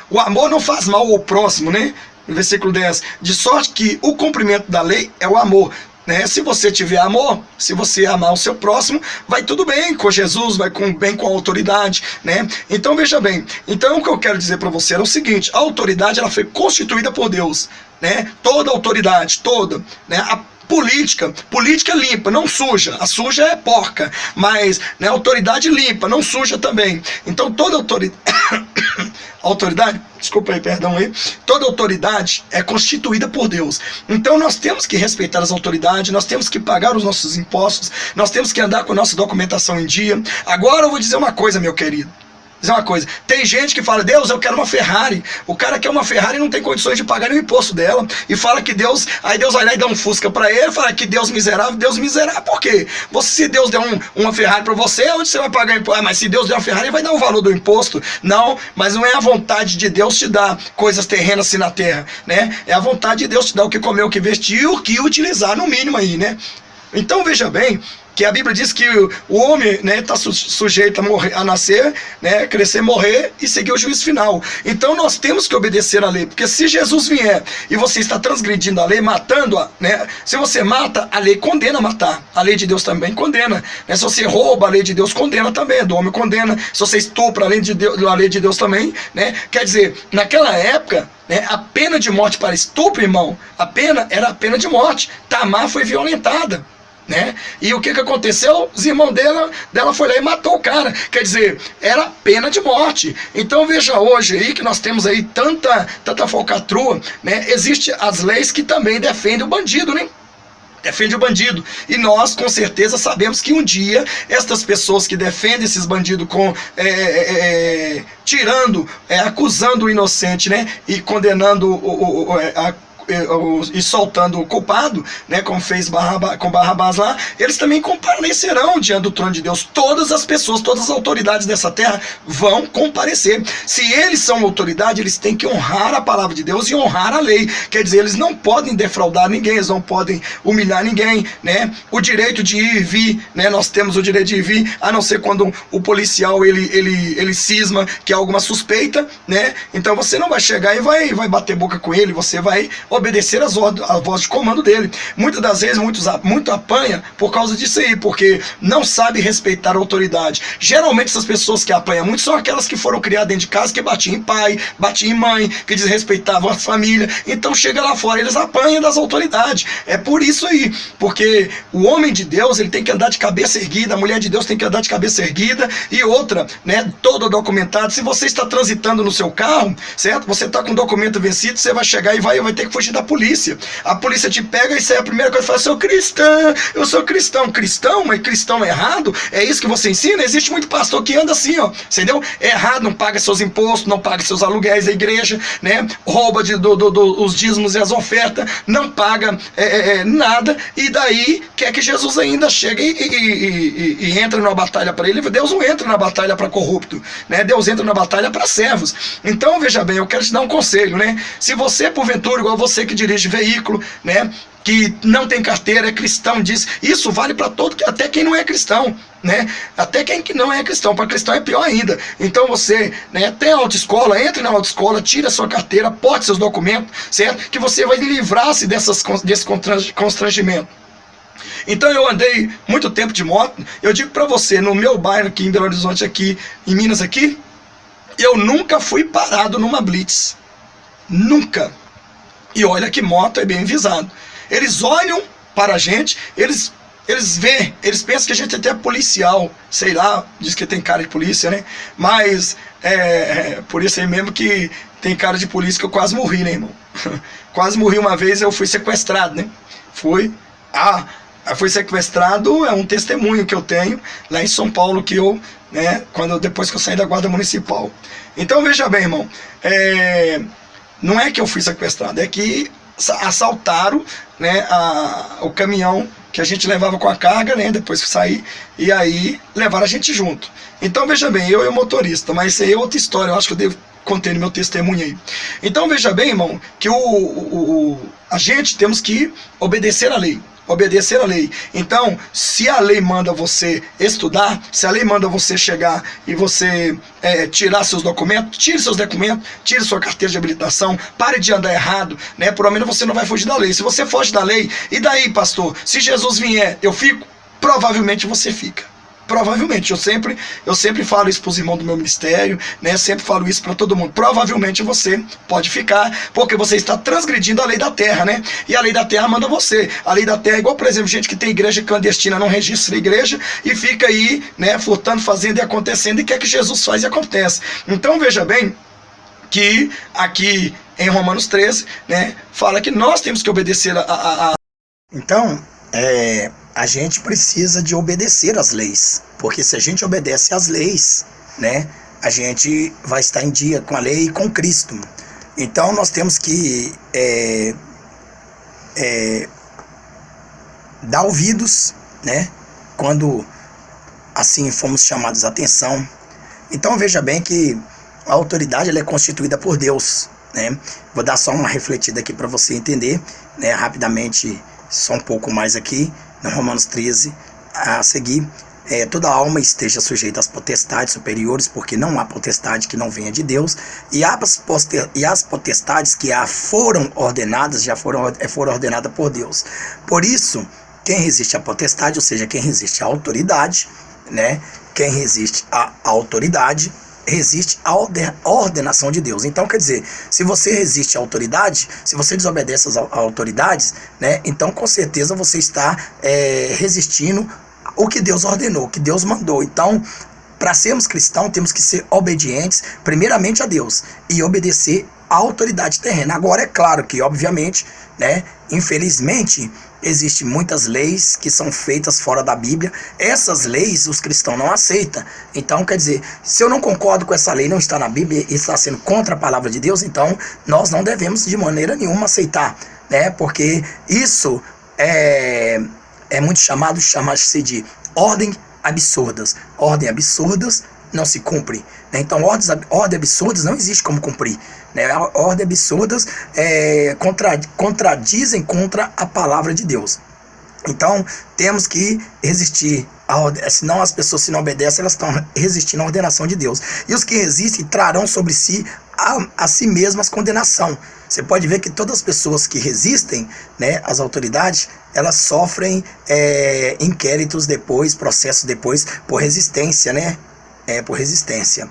[SPEAKER 1] o amor não faz mal ao próximo, né? No versículo 10, de sorte que o cumprimento da lei é o amor, né? Se você tiver amor, se você amar o seu próximo, vai tudo bem com Jesus, vai bem com a autoridade, né? Então veja bem, então o que eu quero dizer para você é o seguinte: a autoridade, ela foi constituída por Deus, né? Toda autoridade, toda, né? A política limpa, não suja. A suja é porca, mas, né, autoridade limpa, não suja também. Então toda autoridade, desculpa aí, perdão aí, toda autoridade é constituída por Deus. Então nós temos que respeitar as autoridades, nós temos que pagar os nossos impostos, nós temos que andar com a nossa documentação em dia. Agora eu vou dizer uma coisa, meu querido. Dizer uma coisa, tem gente que fala: Deus, eu quero uma Ferrari. O cara quer uma Ferrari e não tem condições de pagar nem o imposto dela, e fala que Deus, aí Deus vai lá e dá um Fusca pra ele, fala que Deus miserável. Por quê? Se Deus der uma Ferrari pra você, onde você vai pagar imposto? Mas se Deus der uma Ferrari, vai dar o valor do imposto. Não, mas não é a vontade de Deus te dar coisas terrenas assim na terra, né? É a vontade de Deus te dar o que comer, o que vestir e o que utilizar, no mínimo aí, né? Então veja bem, que a Bíblia diz que o homem, né, está sujeito a morrer, a nascer, né, crescer, morrer e seguir o juízo final. Então nós temos que obedecer à lei, porque se Jesus vier e você está transgredindo a lei, matando-a, né, se você mata, a lei condena matar, a lei de Deus também condena, né, se você rouba, a lei de Deus condena também, do homem condena, se você estupra, a lei de Deus também, né, quer dizer, naquela época, né, a pena de morte para estupro, irmão, a pena era a pena de morte. Tamar foi violentada, né? E o que aconteceu? Os irmãos dela foi lá e matou o cara. Quer dizer, era pena de morte. Então veja hoje aí que nós temos aí tanta falcatrua, né? Existem as leis que também defendem o bandido, né? Defende o bandido. E nós, com certeza, sabemos que um dia estas pessoas que defendem esses bandidos tirando, acusando o inocente, né, e condenando e soltando o culpado, né, como fez com Barrabás lá, eles também comparecerão diante do trono de Deus. Todas as pessoas, todas as autoridades dessa terra vão comparecer. Se eles são autoridade, eles têm que honrar a palavra de Deus e honrar a lei. Quer dizer, eles não podem defraudar ninguém, eles não podem humilhar ninguém, né? O direito de ir e vir, né? Nós temos o direito de ir e vir, a não ser quando o policial ele cisma que há alguma suspeita, né? Então você não vai chegar e vai bater boca com ele, você vai obedecer a voz de comando dele. Muitas das vezes, muito apanha por causa disso aí, porque não sabe respeitar a autoridade. Geralmente essas pessoas que apanham muito são aquelas que foram criadas dentro de casa, que batiam em pai, batiam em mãe, que desrespeitavam a família. Então chega lá fora, eles apanham das autoridades. É por isso aí, porque o homem de Deus, ele tem que andar de cabeça erguida, a mulher de Deus tem que andar de cabeça erguida. E outra, né, todo documentado. Se você está transitando no seu carro, certo? Você está com o documento vencido, você vai chegar e vai ter que fugir da polícia. A polícia te pega e isso é a primeira coisa que fala: eu sou cristão. Cristão? Mas cristão é errado? É isso que você ensina? Existe muito pastor que anda assim, ó, entendeu? É errado, não paga seus impostos, não paga seus aluguéis da igreja, né? Rouba os dízimos e as ofertas, não paga nada, e daí quer que Jesus ainda chegue e entre numa batalha para ele. Deus não entra na batalha para corrupto, né? Deus entra na batalha para servos. Então veja bem, eu quero te dar um conselho, né? Se você, porventura, igual você que dirige veículo, né, que não tem carteira, é cristão, diz, isso vale para todo, até quem não é cristão, né? Até quem que não é cristão, para cristão é pior ainda. Então você, né, tem autoescola, entre na autoescola, tira a sua carteira, porte seus documentos, certo? Que você vai livrar-se desse constrangimento. Então eu andei muito tempo de moto. Eu digo para você, no meu bairro aqui em Belo Horizonte, aqui em Minas aqui, eu nunca fui parado numa blitz. Nunca. E olha que moto é bem visado. Eles olham para a gente, eles veem, eles pensam que a gente até é policial, sei lá, diz que tem cara de polícia, né? Mas por isso aí mesmo que tem cara de polícia, que eu quase morri, né, irmão? Quase morri uma vez, eu fui sequestrado, né? Fui sequestrado, é um testemunho que eu tenho lá em São Paulo, que eu, né, depois que eu saí da guarda municipal. Então veja bem, irmão, não é que eu fui sequestrado, é que assaltaram, né, o caminhão que a gente levava com a carga, né, depois que saí, e aí levaram a gente junto. Então veja bem, eu e o motorista, mas isso aí é outra história, eu acho que eu devo conter no meu testemunho aí. Então veja bem, irmão, que a gente temos que obedecer à lei. Obedecer a lei. Então, se a lei manda você estudar, se a lei manda você chegar e você tirar seus documentos, tire seus documentos, tire sua carteira de habilitação, pare de andar errado, né? Por lo menos você não vai fugir da lei. Se você foge da lei, e daí, pastor? Se Jesus vier, eu fico? Provavelmente você fica. Provavelmente, eu sempre falo isso para os irmãos do meu ministério, né? Sempre falo isso para todo mundo. Provavelmente você pode ficar, porque você está transgredindo a lei da terra, né? E a lei da terra manda você. A lei da terra é igual, por exemplo, gente que tem igreja clandestina, não registra a igreja e fica aí, né, furtando, fazendo e acontecendo, e quer que Jesus faz e acontece. Então veja bem que aqui em Romanos 13, né, fala que nós temos que obedecer Então, a gente precisa de obedecer às leis, porque se a gente obedece às leis, né, a gente vai estar em dia com a lei e com Cristo. Então nós temos que dar ouvidos, né, quando assim fomos chamados a atenção. Então veja bem que a autoridade ela é constituída por Deus, né? Vou dar só uma refletida aqui para você entender, né, rapidamente, só um pouco mais aqui. No Romanos 13, a seguir, toda alma esteja sujeita às potestades superiores, porque não há potestade que não venha de Deus, e as potestades que foram ordenadas, já foram ordenadas por Deus. Por isso, quem resiste à potestade, ou seja, quem resiste à autoridade, né? Quem resiste à autoridade, resiste à ordenação de Deus. Então, quer dizer, se você resiste à autoridade, se você desobedece às autoridades, né? Então, com certeza, você está resistindo o que Deus ordenou, o que Deus mandou. Então, para sermos cristãos, temos que ser obedientes, primeiramente a Deus, e obedecer à autoridade terrena. Agora, é claro que, obviamente, né, infelizmente, existem muitas leis que são feitas fora da Bíblia. Essas leis os cristãos não aceitam. Então, quer dizer, se eu não concordo com essa lei, não está na Bíblia e está sendo contra a palavra de Deus, então nós não devemos de maneira nenhuma aceitar, né? Porque isso é muito chama-se de ordem absurdas. Ordem absurdas não se cumpre, né? Então, ordem absurdas não existe como cumprir, né? Ordem absurdas contradizem contra a palavra de Deus. Então, temos que resistir, senão as pessoas, se não obedecem, elas estão resistindo à ordenação de Deus. E os que resistem trarão sobre si a si mesmas condenação. Você pode ver que todas as pessoas que resistem, né, às autoridades, elas sofrem inquéritos depois, processos depois, por resistência, né? Por resistência.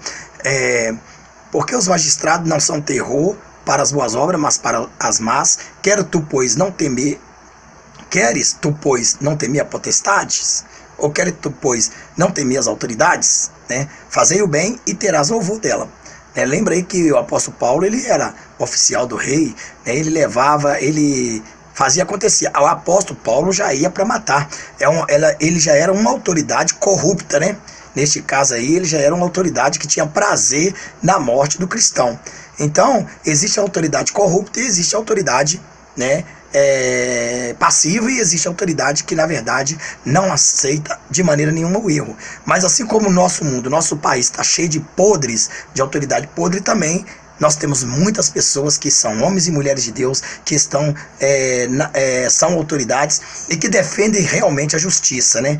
[SPEAKER 1] Porque os magistrados não são terror para as boas obras, mas para as más. Queres tu, pois, não temer a potestades? Ou queres tu, pois, não temer as autoridades? Né? Fazei o bem e terás louvor dela. Lembra aí que o apóstolo Paulo, ele era oficial do rei, né? Ele fazia acontecer. O apóstolo Paulo já ia para matar. Ele já era uma autoridade corrupta, né? Neste caso aí, ele já era uma autoridade que tinha prazer na morte do cristão. Então, existe a autoridade corrupta e existe a autoridade, né, passiva, e existe a autoridade que, na verdade, não aceita de maneira nenhuma o erro. Mas assim como o nosso mundo, nosso país está cheio de podres, de autoridade podre também, nós temos muitas pessoas que são homens e mulheres de Deus, que são autoridades e que defendem realmente a justiça, né?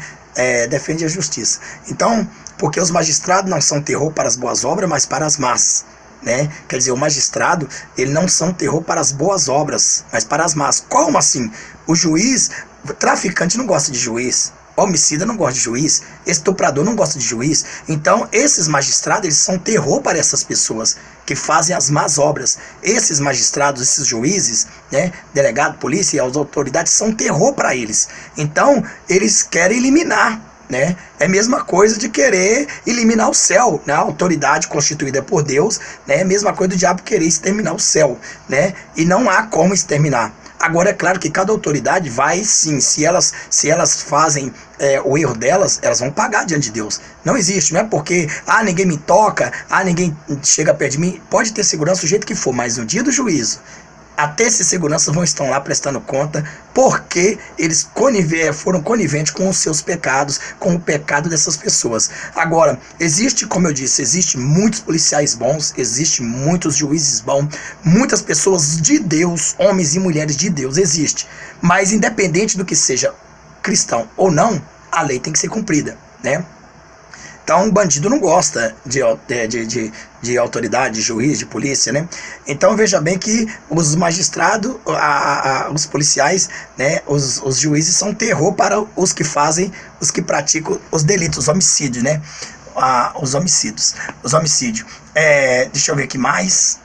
[SPEAKER 1] Defende a justiça. Então, porque os magistrados não são terror para as boas obras, mas para as más, né? Quer dizer, o magistrado, ele não são terror para as boas obras, mas para as más. Como assim? O juiz, o traficante não gosta de juiz, homicida não gosta de juiz, estuprador não gosta de juiz. Então, esses magistrados, eles são terror para essas pessoas que fazem as más obras. Esses magistrados, esses juízes, né, delegado, polícia e as autoridades são terror para eles. Então, eles querem eliminar, né? É a mesma coisa de querer eliminar o céu, né? A autoridade constituída por Deus, né? É a mesma coisa do diabo querer exterminar o céu, né? E não há como exterminar. Agora, é claro que cada autoridade vai sim, se elas fazem o erro delas, elas vão pagar diante de Deus. Não existe, não é porque ninguém me toca, ninguém chega perto de mim. Pode ter segurança do jeito que for, mas no dia do juízo, até esses seguranças vão estar lá prestando conta, porque eles foram coniventes com os seus pecados, com o pecado dessas pessoas. Agora, existe, como eu disse, existe muitos policiais bons, existe muitos juízes bons, muitas pessoas de Deus, homens e mulheres de Deus, existe. Mas independente do que seja cristão ou não, a lei tem que ser cumprida, né? Então, o bandido não gosta de autoridade, de juiz, de polícia, né? Então, veja bem que os magistrados, os policiais, né, os juízes são terror para os que praticam os delitos, os homicídios, né? Os homicídios. Deixa eu ver aqui mais.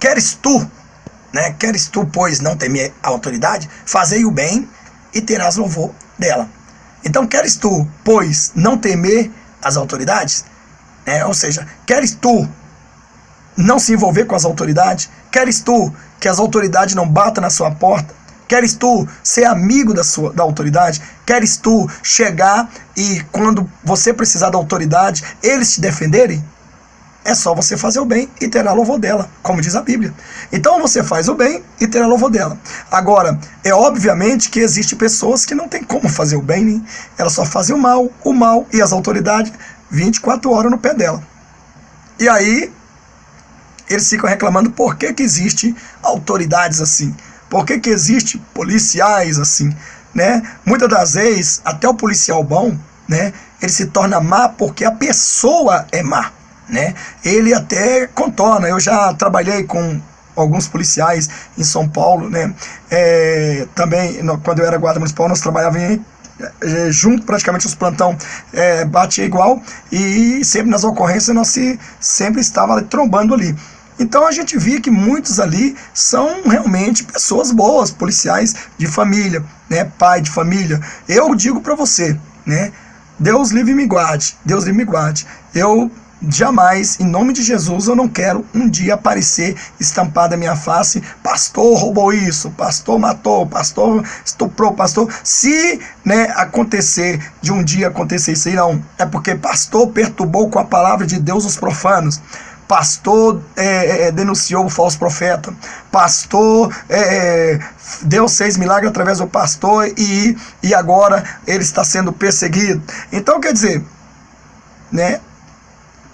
[SPEAKER 1] Queres tu, pois, não temer a autoridade? Fazei o bem e terás louvor dela. Então, queres tu, pois, não temer as autoridades? Ou seja, queres tu não se envolver com as autoridades? Queres tu que as autoridades não batam na sua porta? Queres tu ser amigo da autoridade? Queres tu chegar e, quando você precisar da autoridade, eles te defenderem? É só você fazer o bem e terá louvor dela, como diz a Bíblia. Então você faz o bem e terá louvor dela. Agora, obviamente que existem pessoas que não tem como fazer o bem, né? Elas só fazem o mal e as autoridades 24 horas no pé dela. E aí, eles ficam reclamando por que existe autoridades assim. Por que existe policiais assim? né, muitas das vezes, até o policial bom, né, ele se torna má porque a pessoa é má, né? Ele até contorna. Eu já trabalhei com alguns policiais em São Paulo, né? Também, quando eu era guarda municipal, nós trabalhávamos junto, praticamente os plantão batia igual, e sempre nas ocorrências nós sempre estava trombando ali. Então a gente via que muitos ali são realmente pessoas boas, policiais de família, né, pai de família. Eu digo para você, né, Deus livre e me guarde, Deus livre e me guarde. Eu jamais, em nome de Jesus, eu não quero um dia aparecer estampado na minha face: pastor roubou isso, pastor matou, pastor estuprou, pastor. Se, né, acontecer de um dia acontecer isso aí, não, é porque pastor perturbou com a palavra de Deus os profanos, pastor denunciou o falso profeta, pastor Deus fez milagre através do pastor e agora ele está sendo perseguido. Então, quer dizer, né,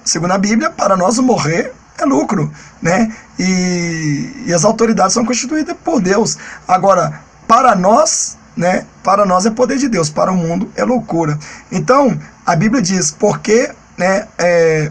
[SPEAKER 1] segundo a Bíblia, para nós morrer é lucro, né? E as autoridades são constituídas por Deus. Agora, para nós, né, para nós é poder de Deus, para o mundo é loucura. Então, a Bíblia diz: porque, né,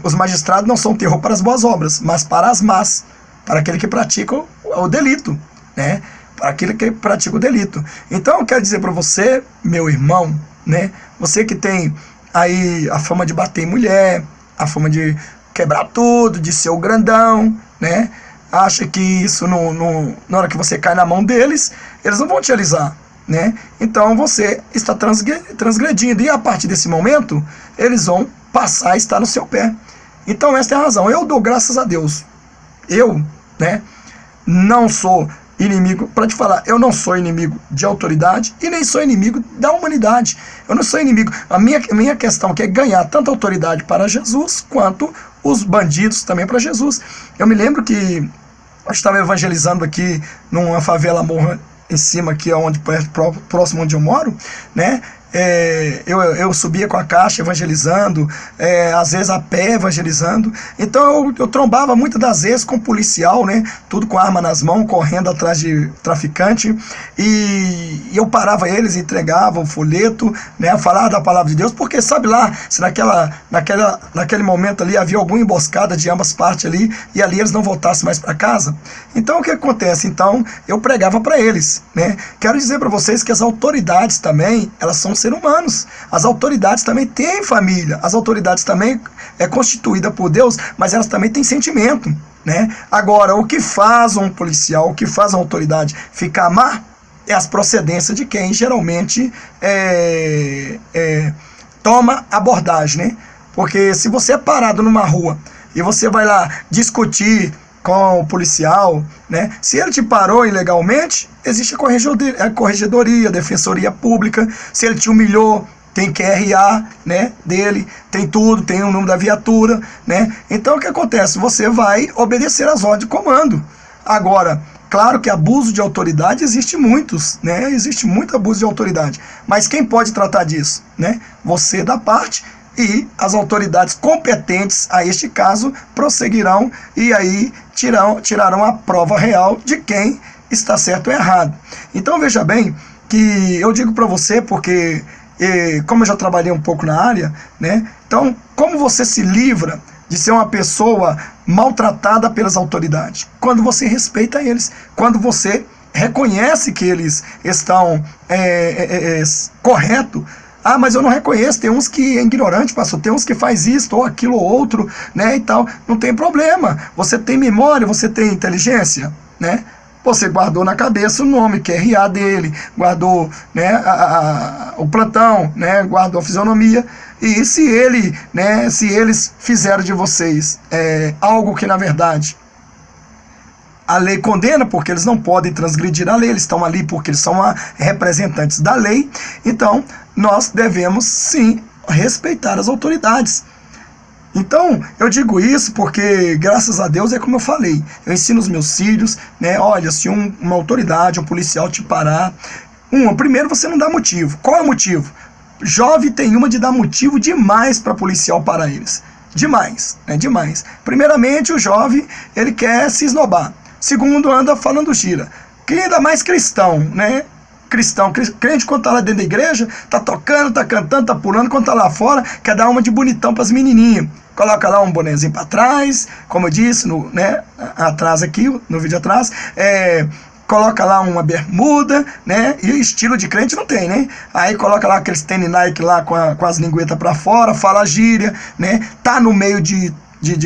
[SPEAKER 1] os magistrados não são terror para as boas obras, mas para as más, para aquele que pratica o delito, né? Para aquele que pratica o delito. Então, eu quero dizer para você, meu irmão, né, você que tem aí a fama de bater em mulher, a fama de quebrar tudo, de ser o grandão, né? Acha que isso, na hora que você cai na mão deles, eles não vão te alisar, né? Então você está transgredindo, e a partir desse momento, eles vão passar a estar no seu pé. Então essa é a razão. Eu dou graças a Deus. Eu, né, não sou inimigo, para te falar, eu não sou inimigo de autoridade e nem sou inimigo da humanidade. Eu não sou inimigo. A minha questão aqui é ganhar tanta autoridade para Jesus quanto os bandidos também para Jesus. Eu me lembro que eu estava evangelizando aqui numa favela morra em cima, aqui onde, próximo onde eu moro, né? Eu subia com a caixa evangelizando, às vezes a pé evangelizando. Então eu trombava muitas das vezes com policial, né, tudo com arma nas mãos, correndo atrás de traficante, e eu parava eles, entregava o folheto, né, falava da palavra de Deus, porque sabe lá, se naquele momento ali havia alguma emboscada de ambas partes ali, e ali eles não voltassem mais para casa. Então o que acontece? Então eu pregava para eles, né? Quero dizer para vocês que as autoridades também, elas são seres humanos. As autoridades também têm família. As autoridades também constituída por Deus, mas elas também têm sentimento, né? Agora, o que faz um policial, o que faz uma autoridade ficar má é as procedências de quem geralmente toma abordagem, né? Porque se você é parado numa rua e você vai lá discutir com o policial, né? Se ele te parou ilegalmente, existe a corregedoria, a defensoria pública. Se ele te humilhou, tem QRA, né, dele, tem tudo, tem o número da viatura, né? Então o que acontece? Você vai obedecer às ordens de comando. Agora, claro que abuso de autoridade existe muitos, né? Existe muito abuso de autoridade. Mas quem pode tratar disso, né? Você da parte, e as autoridades competentes a este caso prosseguirão e aí tirarão a prova real de quem está certo ou errado. Então veja bem que eu digo para você, porque como eu já trabalhei um pouco na área, né? Então, como você se livra de ser uma pessoa maltratada pelas autoridades? Quando você respeita eles, quando você reconhece que eles estão corretos. Ah, mas eu não reconheço, tem uns que é ignorante, pastor, tem uns que faz isso ou aquilo ou outro, né, e tal. Não tem problema. Você tem memória, você tem inteligência, né? Você guardou na cabeça o nome, QRA dele, guardou, né, o plantão, né, guardou a fisionomia. E se eles fizeram de vocês algo que na verdade a lei condena, porque eles não podem transgredir a lei, eles estão ali porque eles são representantes da lei, então nós devemos sim respeitar as autoridades. Então, eu digo isso porque, graças a Deus, é como eu falei, eu ensino os meus filhos, né? Olha, se uma autoridade, um policial te parar, primeiro você não dá motivo. Qual é o motivo? Jovem tem uma de dar motivo demais para policial parar eles. Demais, né? Demais. Primeiramente, o jovem, ele quer se esnobar. Segundo, anda falando gira. Quem ainda mais cristão, né? cristão, crente quando tá lá dentro da igreja, tá tocando, tá cantando, tá pulando, quando tá lá fora, quer dar uma de bonitão pras menininhas. Coloca lá um bonezinho para trás, como eu disse, né, atrás aqui, no vídeo atrás, coloca lá uma bermuda, né, e estilo de crente não tem, né, aí coloca lá aqueles tênis Nike lá com as linguetas para fora, fala gíria, né, tá no meio de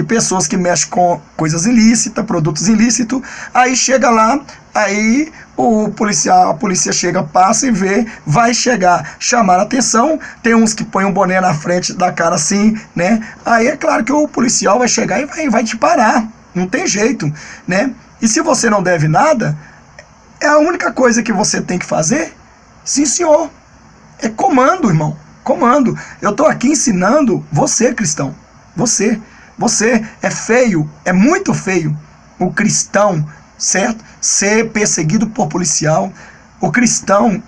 [SPEAKER 1] pessoas que mexem com coisas ilícitas, produtos ilícitos, aí chega lá, aí a polícia chega, passa e vê, vai chegar, chamar a atenção, tem uns que põem um boné na frente da cara assim, né, aí é claro que o policial vai chegar e vai te parar, não tem jeito, né, e se você não deve nada, é a única coisa que você tem que fazer, sim senhor, é comando, irmão, comando. Eu tô aqui ensinando você, cristão, você é feio, é muito feio o cristão, certo? Ser perseguido por policial, o cristão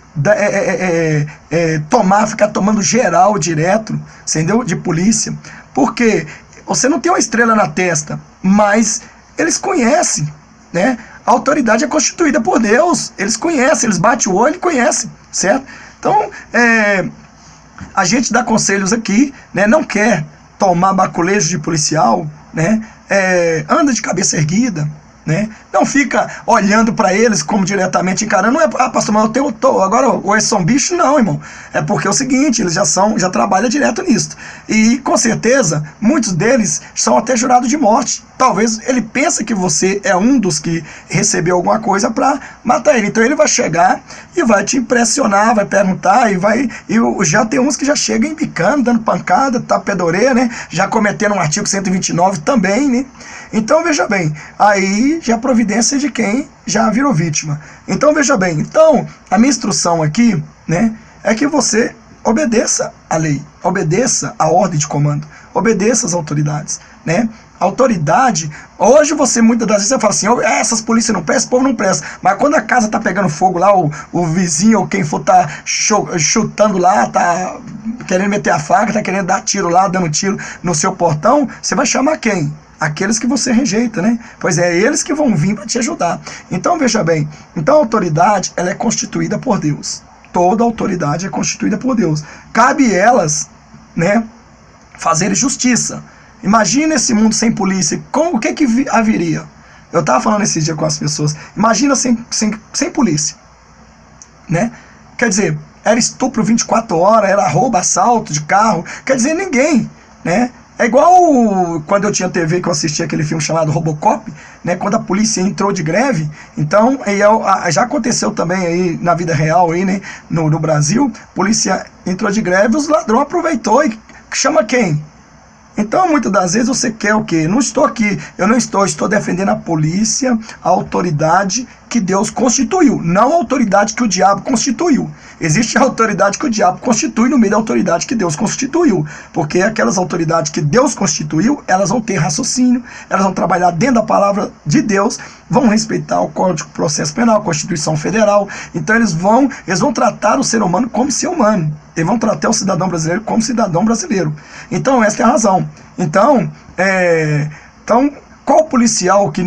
[SPEAKER 1] ficar tomando geral direto, entendeu? De polícia, porque você não tem uma estrela na testa, mas eles conhecem, né? A autoridade é constituída por Deus, eles conhecem, eles batem o olho e conhecem, certo? Então, a gente dá conselhos aqui, né? Não quer tomar baculejo de policial, né? Anda de cabeça erguida, né? Não fica olhando para eles como diretamente encarando. Não é, pastor, mas agora eles são bichos, não, irmão. É porque é o seguinte, eles já trabalham direto nisso. E com certeza, muitos deles são até jurados de morte. Talvez ele pense que você é um dos que recebeu alguma coisa para matar ele. Então ele vai chegar e vai te impressionar, vai perguntar e já tem uns que já chegam embicando, dando pancada, tapedoreia, né? Já cometendo um artigo 129 também, né? Então veja bem, aí já a providência de quem já virou vítima. Então veja bem, então a minha instrução aqui, né, é que você obedeça a lei, obedeça a ordem de comando, obedeça às autoridades, né? Autoridade, hoje você muitas das vezes você fala assim, essas polícias não prestam, o povo não presta, mas quando a casa tá pegando fogo lá, o vizinho ou quem for tá chutando lá, tá querendo meter a faca, tá querendo dar tiro lá, dando tiro no seu portão, você vai chamar quem? Aqueles que você rejeita, né? Pois é, eles que vão vir para te ajudar. Então veja bem, então a autoridade ela é constituída por Deus. Toda autoridade é constituída por Deus. Cabe elas, né, fazerem justiça. Imagina esse mundo sem polícia, o que haveria? Eu estava falando esse dia com as pessoas, imagina sem polícia, né? Quer dizer, era estupro 24 horas, era roubo, assalto de carro, quer dizer, ninguém, né? É igual quando eu tinha TV que eu assistia aquele filme chamado Robocop, né, quando a polícia entrou de greve. Então, já aconteceu também aí na vida real, aí, né, no Brasil, a polícia entrou de greve, os ladrões aproveitou e chama quem? Então, muitas das vezes você quer o quê? Não estou aqui, estou defendendo a polícia, a autoridade que Deus constituiu, não a autoridade que o diabo constituiu. Existe a autoridade que o diabo constitui no meio da autoridade que Deus constituiu, porque aquelas autoridades que Deus constituiu, elas vão ter raciocínio, elas vão trabalhar dentro da palavra de Deus, vão respeitar o Código de Processo Penal, a Constituição Federal, então eles vão tratar o ser humano como ser humano, eles vão tratar o cidadão brasileiro como cidadão brasileiro. Então essa é a razão. Então qual policial que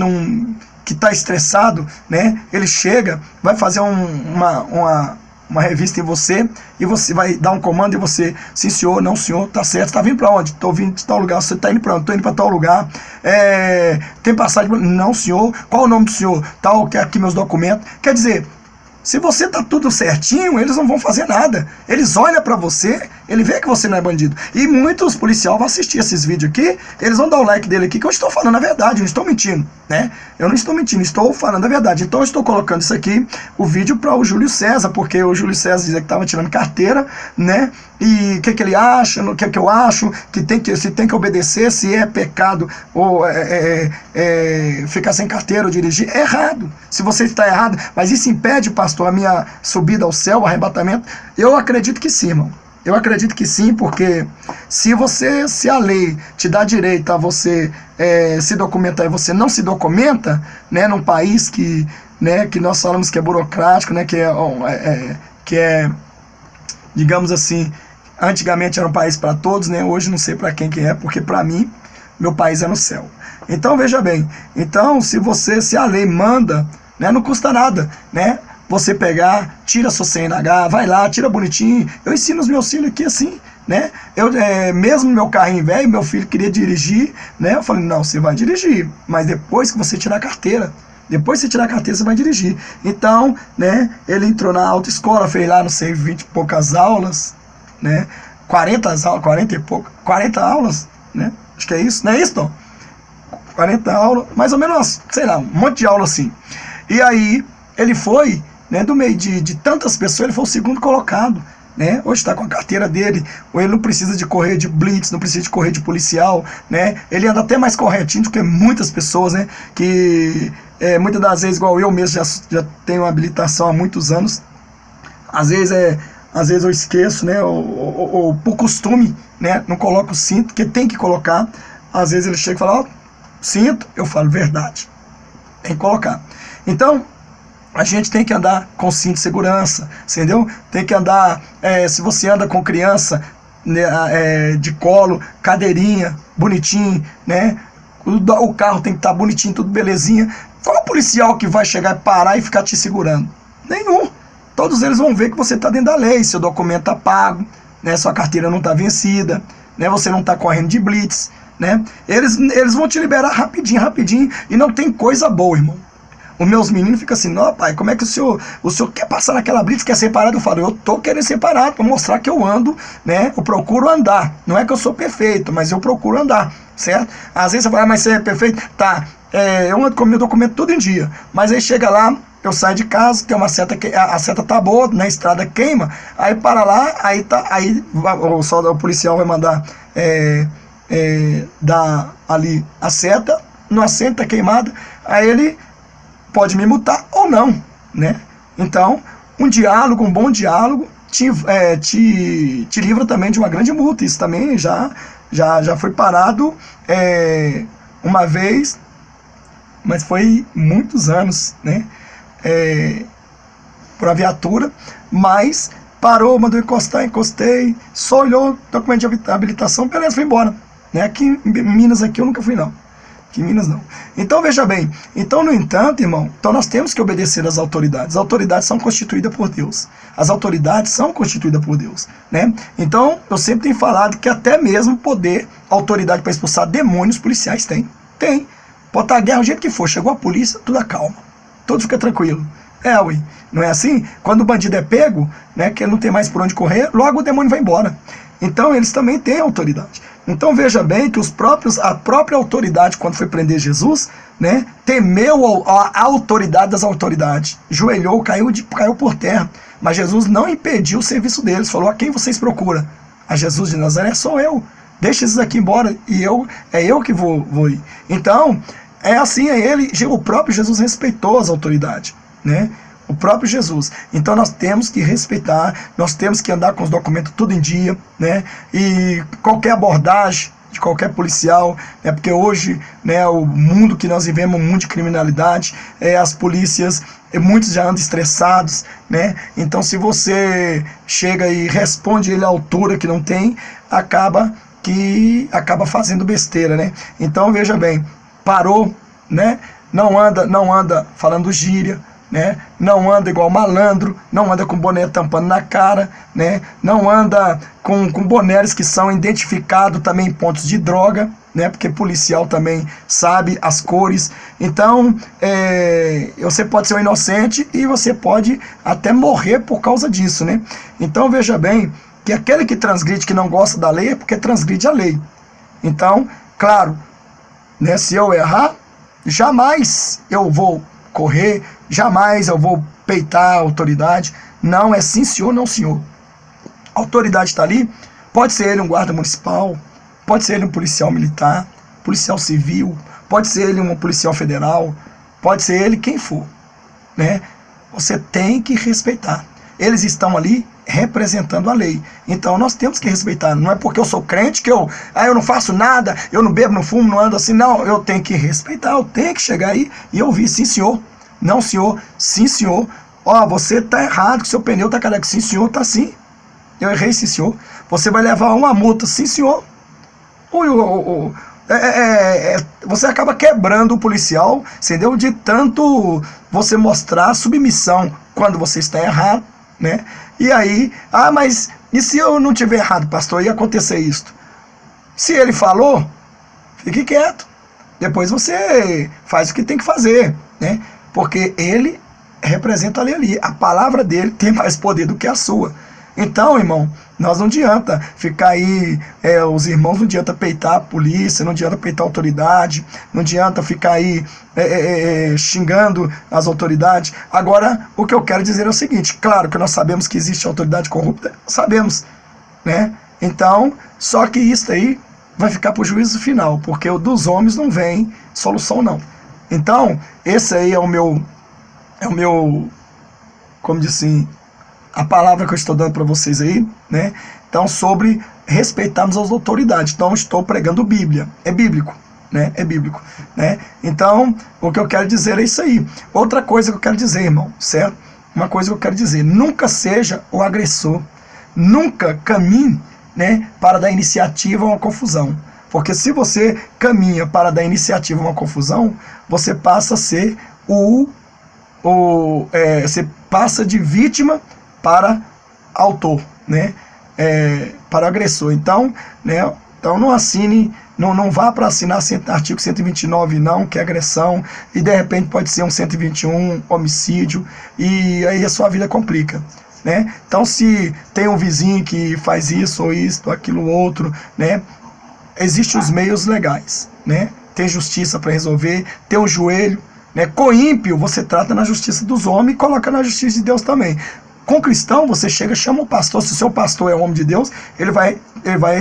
[SPEAKER 1] está estressado, né? Ele chega, vai fazer uma revista em você, e você vai dar um comando e você, sim senhor, não senhor, tá certo, tá vindo para onde? Tô vindo de tal lugar, você tá indo para onde? Tô indo para tal lugar, tem passagem? Não senhor, qual o nome do senhor? Tal, que aqui meus documentos. Quer dizer, se você tá tudo certinho, eles não vão fazer nada. Eles olham para você, ele vê que você não é bandido. E muitos policiais vão assistir esses vídeos aqui, eles vão dar o like dele aqui, que eu estou falando a verdade, eu não estou mentindo, né? Eu não estou mentindo, estou falando a verdade. Então eu estou colocando isso aqui, o vídeo para o Júlio César, porque o Júlio César dizia que estava tirando carteira, né? E o que ele acha, o que eu acho, se tem que obedecer, se é pecado ou ficar sem carteira ou dirigir, é errado. Se você está errado, mas isso impede, pastor, a minha subida ao céu, o arrebatamento? Eu acredito que sim, irmão. Eu acredito que sim, porque se a lei te dá direito a você se documentar e você não se documenta, né, num país que nós falamos que é burocrático, né, que é, digamos assim, antigamente era um país para todos, né, hoje não sei para quem que é, porque para mim, meu país é no céu. Então veja bem, então se a lei manda, né, não custa nada, né?
[SPEAKER 2] você pegar, tira sua CNH, vai lá, tira bonitinho. Eu ensino os meus filhos aqui assim, né? Mesmo meu carrinho velho, meu filho queria dirigir, né? Eu falei, não, você vai dirigir, mas depois que você tirar a carteira. Depois que você tirar a carteira, você vai dirigir. Então, né, ele entrou na autoescola, fez lá, não sei, 20 e poucas aulas, né? 40 aulas, né? Acho que é isso, não é isso, Tom? 40 aulas, mais ou menos, sei lá, um monte de aula assim. E aí, ele foi, né, do meio de tantas pessoas, ele foi o segundo colocado, né? Hoje está com a carteira dele, ou ele não precisa de correr de blitz, não precisa de correr de policial, né? Ele anda até mais corretinho do que muitas pessoas, né? Que muitas das vezes, igual eu mesmo, já tenho uma habilitação há muitos anos. Às vezes eu esqueço, né? Ou por costume, né? Não coloco o cinto, que tem que colocar. Às vezes ele chega e fala, ó, cinto, eu falo, verdade, tem que colocar. Então, a gente tem que andar com cinto de segurança, entendeu? Tem que andar, se você anda com criança, né, de colo, cadeirinha, bonitinho, né? O carro tem que estar bonitinho, tudo belezinha. Qual policial que vai chegar e parar e ficar te segurando? Nenhum. Todos eles vão ver que você está dentro da lei, seu documento está pago, né? Sua carteira não está vencida, né? Você não está correndo de blitz, né? Eles vão te liberar rapidinho, e não tem coisa boa, irmão. Os meus meninos ficam assim, não, pai, como é que o senhor quer passar naquela blitz, quer ser parado? Eu falo, eu tô querendo ser parado, para mostrar que eu ando, né? Eu procuro andar. Não é que eu sou perfeito, mas eu procuro andar, certo? Às vezes você fala, mas você é perfeito? Tá, eu ando com o meu documento tudo em dia. Mas aí chega lá, eu saio de casa, tem uma seta, a seta tá boa, na estrada queima, aí para lá, aí o policial vai mandar dar ali a seta, no assento tá queimada, aí ele pode me multar ou não, né? Então, um bom diálogo te livra também de uma grande multa. Isso também já foi parado uma vez, mas foi muitos anos, né? Por a viatura, mas parou, mandou encostar, encostei, só olhou o documento de habilitação, beleza, foi embora, né? Aqui em Minas, aqui eu nunca fui não. Aqui em Minas não. Então veja bem, então no entanto, irmão, então nós temos que obedecer às autoridades. As autoridades são constituídas por Deus. As autoridades são constituídas por Deus, né? Então eu sempre tenho falado que até mesmo autoridade para expulsar demônios policiais tem. Pode estar a guerra do jeito que for, chegou a polícia, tudo acalma, tudo fica tranquilo. Ué, não é assim? Quando o bandido é pego, né, que ele não tem mais por onde correr, logo o demônio vai embora. Então eles também têm autoridade. Então veja bem que a própria autoridade, quando foi prender Jesus, né, temeu a autoridade das autoridades, joelhou, caiu por terra. Mas Jesus não impediu o serviço deles, falou, a quem vocês procuram? A Jesus de Nazaré, sou eu. Deixa esses aqui embora e é eu que vou ir. Então, assim, o próprio Jesus respeitou as autoridades, né? O próprio Jesus. Então nós temos que respeitar, nós temos que andar com os documentos tudo em dia, né? E qualquer abordagem de qualquer policial, né? Porque hoje, né, o mundo que nós vivemos é um mundo de criminalidade, as polícias, muitos já andam estressados, né? Então se você chega e responde ele à altura que não tem, acaba fazendo besteira, né? Então veja bem, parou, né? Não anda falando gíria, né? Não anda igual malandro, não anda com boné tampando na cara, né? Não anda com bonés que são identificados também em pontos de droga, né? Porque policial também sabe as cores. Então você pode ser um inocente e você pode até morrer por causa disso, né? Então veja bem que aquele que transgride, que não gosta da lei, é porque transgride a lei. Então, claro, né, se eu errar, jamais eu vou correr, jamais eu vou peitar a autoridade. Não, é sim senhor, não senhor. A autoridade está ali, pode ser ele um guarda municipal, pode ser ele um policial militar, policial civil, pode ser ele um policial federal, pode ser ele quem for, né? Você tem que respeitar. Eles estão ali representando a lei. Então nós temos que respeitar. Não é porque eu sou crente que eu não faço nada, eu não bebo, não fumo, não ando assim. Não, eu tenho que respeitar, eu tenho que chegar aí e ouvir, sim senhor, não senhor, sim senhor. Você tá errado, que seu pneu tá careca. Sim senhor, tá sim. Eu errei, sim senhor. Você vai levar uma multa, sim senhor. você acaba quebrando o policial, entendeu? De tanto você mostrar submissão quando você está errado, né? E aí, mas e se eu não tiver errado, pastor, ia acontecer isso? Se ele falou, fique quieto. Depois você faz o que tem que fazer, né? Porque ele representa ali. A palavra dele tem mais poder do que a sua. Então, irmão, nós não adianta ficar aí, os irmãos não adianta peitar a polícia, não adianta peitar a autoridade, não adianta ficar aí xingando as autoridades. Agora, o que eu quero dizer é o seguinte, claro que nós sabemos que existe autoridade corrupta, sabemos, né? Então, só que isso aí vai ficar para o juízo final, porque o dos homens não vem solução não. Então, esse aí é o meu, como diz assim, a palavra que eu estou dando para vocês aí, né? Então, sobre respeitarmos as autoridades. Então, estou pregando Bíblia. É bíblico, né? É bíblico, né? Então, o que eu quero dizer é isso aí. Outra coisa que eu quero dizer, irmão, certo? Uma coisa que eu quero dizer, nunca seja o agressor. Nunca caminhe, né, para dar iniciativa a uma confusão. Porque se você caminha para dar iniciativa a uma confusão, você passa a ser você passa de vítima para autor, né? Para o agressor. Então, né? Então não assine, não vá para assinar artigo 129 não, que é agressão, e de repente pode ser um 121, homicídio, e aí a sua vida complica, né? Então se tem um vizinho que faz isso ou isto, aquilo outro, né? Existem os meios legais, né? Tem justiça para resolver, tem o joelho, né? Com ímpio você trata na justiça dos homens e coloca na justiça de Deus também. Com cristão, você chega, chama o pastor. Se o seu pastor é homem de Deus, ele vai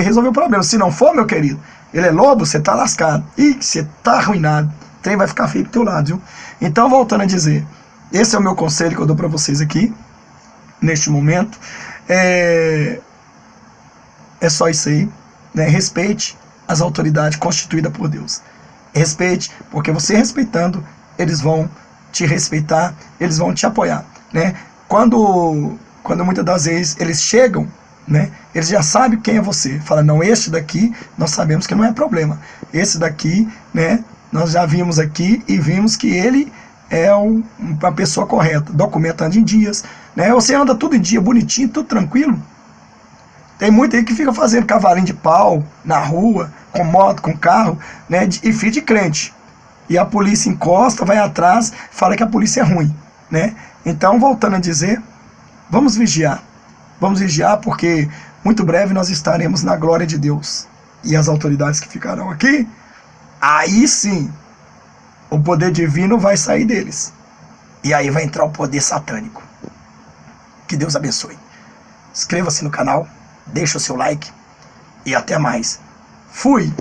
[SPEAKER 2] resolver o problema. Se não for, meu querido, ele é lobo, você está lascado. E você está arruinado. O trem vai ficar feio do teu lado, viu? Então, voltando a dizer, esse é o meu conselho que eu dou para vocês aqui, neste momento. É só isso aí, né? Respeite as autoridades constituídas por Deus. Respeite, porque você respeitando, eles vão te respeitar, eles vão te apoiar, né? Quando muitas das vezes eles chegam, né, eles já sabem quem é você. Fala, não, este daqui nós sabemos que não é problema. Esse daqui, né, nós já vimos aqui e vimos que ele é uma pessoa correta, documentando em dias, né? Você anda tudo em dia, bonitinho, tudo tranquilo. Tem muito aí que fica fazendo cavalinho de pau na rua, com moto, com carro, né, e filho de crente. E a polícia encosta, vai atrás, fala que a polícia é ruim, né? Então, voltando a dizer, vamos vigiar porque muito breve nós estaremos na glória de Deus. E as autoridades que ficarão aqui, aí sim, o poder divino vai sair deles. E aí vai entrar o poder satânico. Que Deus abençoe. Inscreva-se no canal, deixa o seu like e até mais. Fui!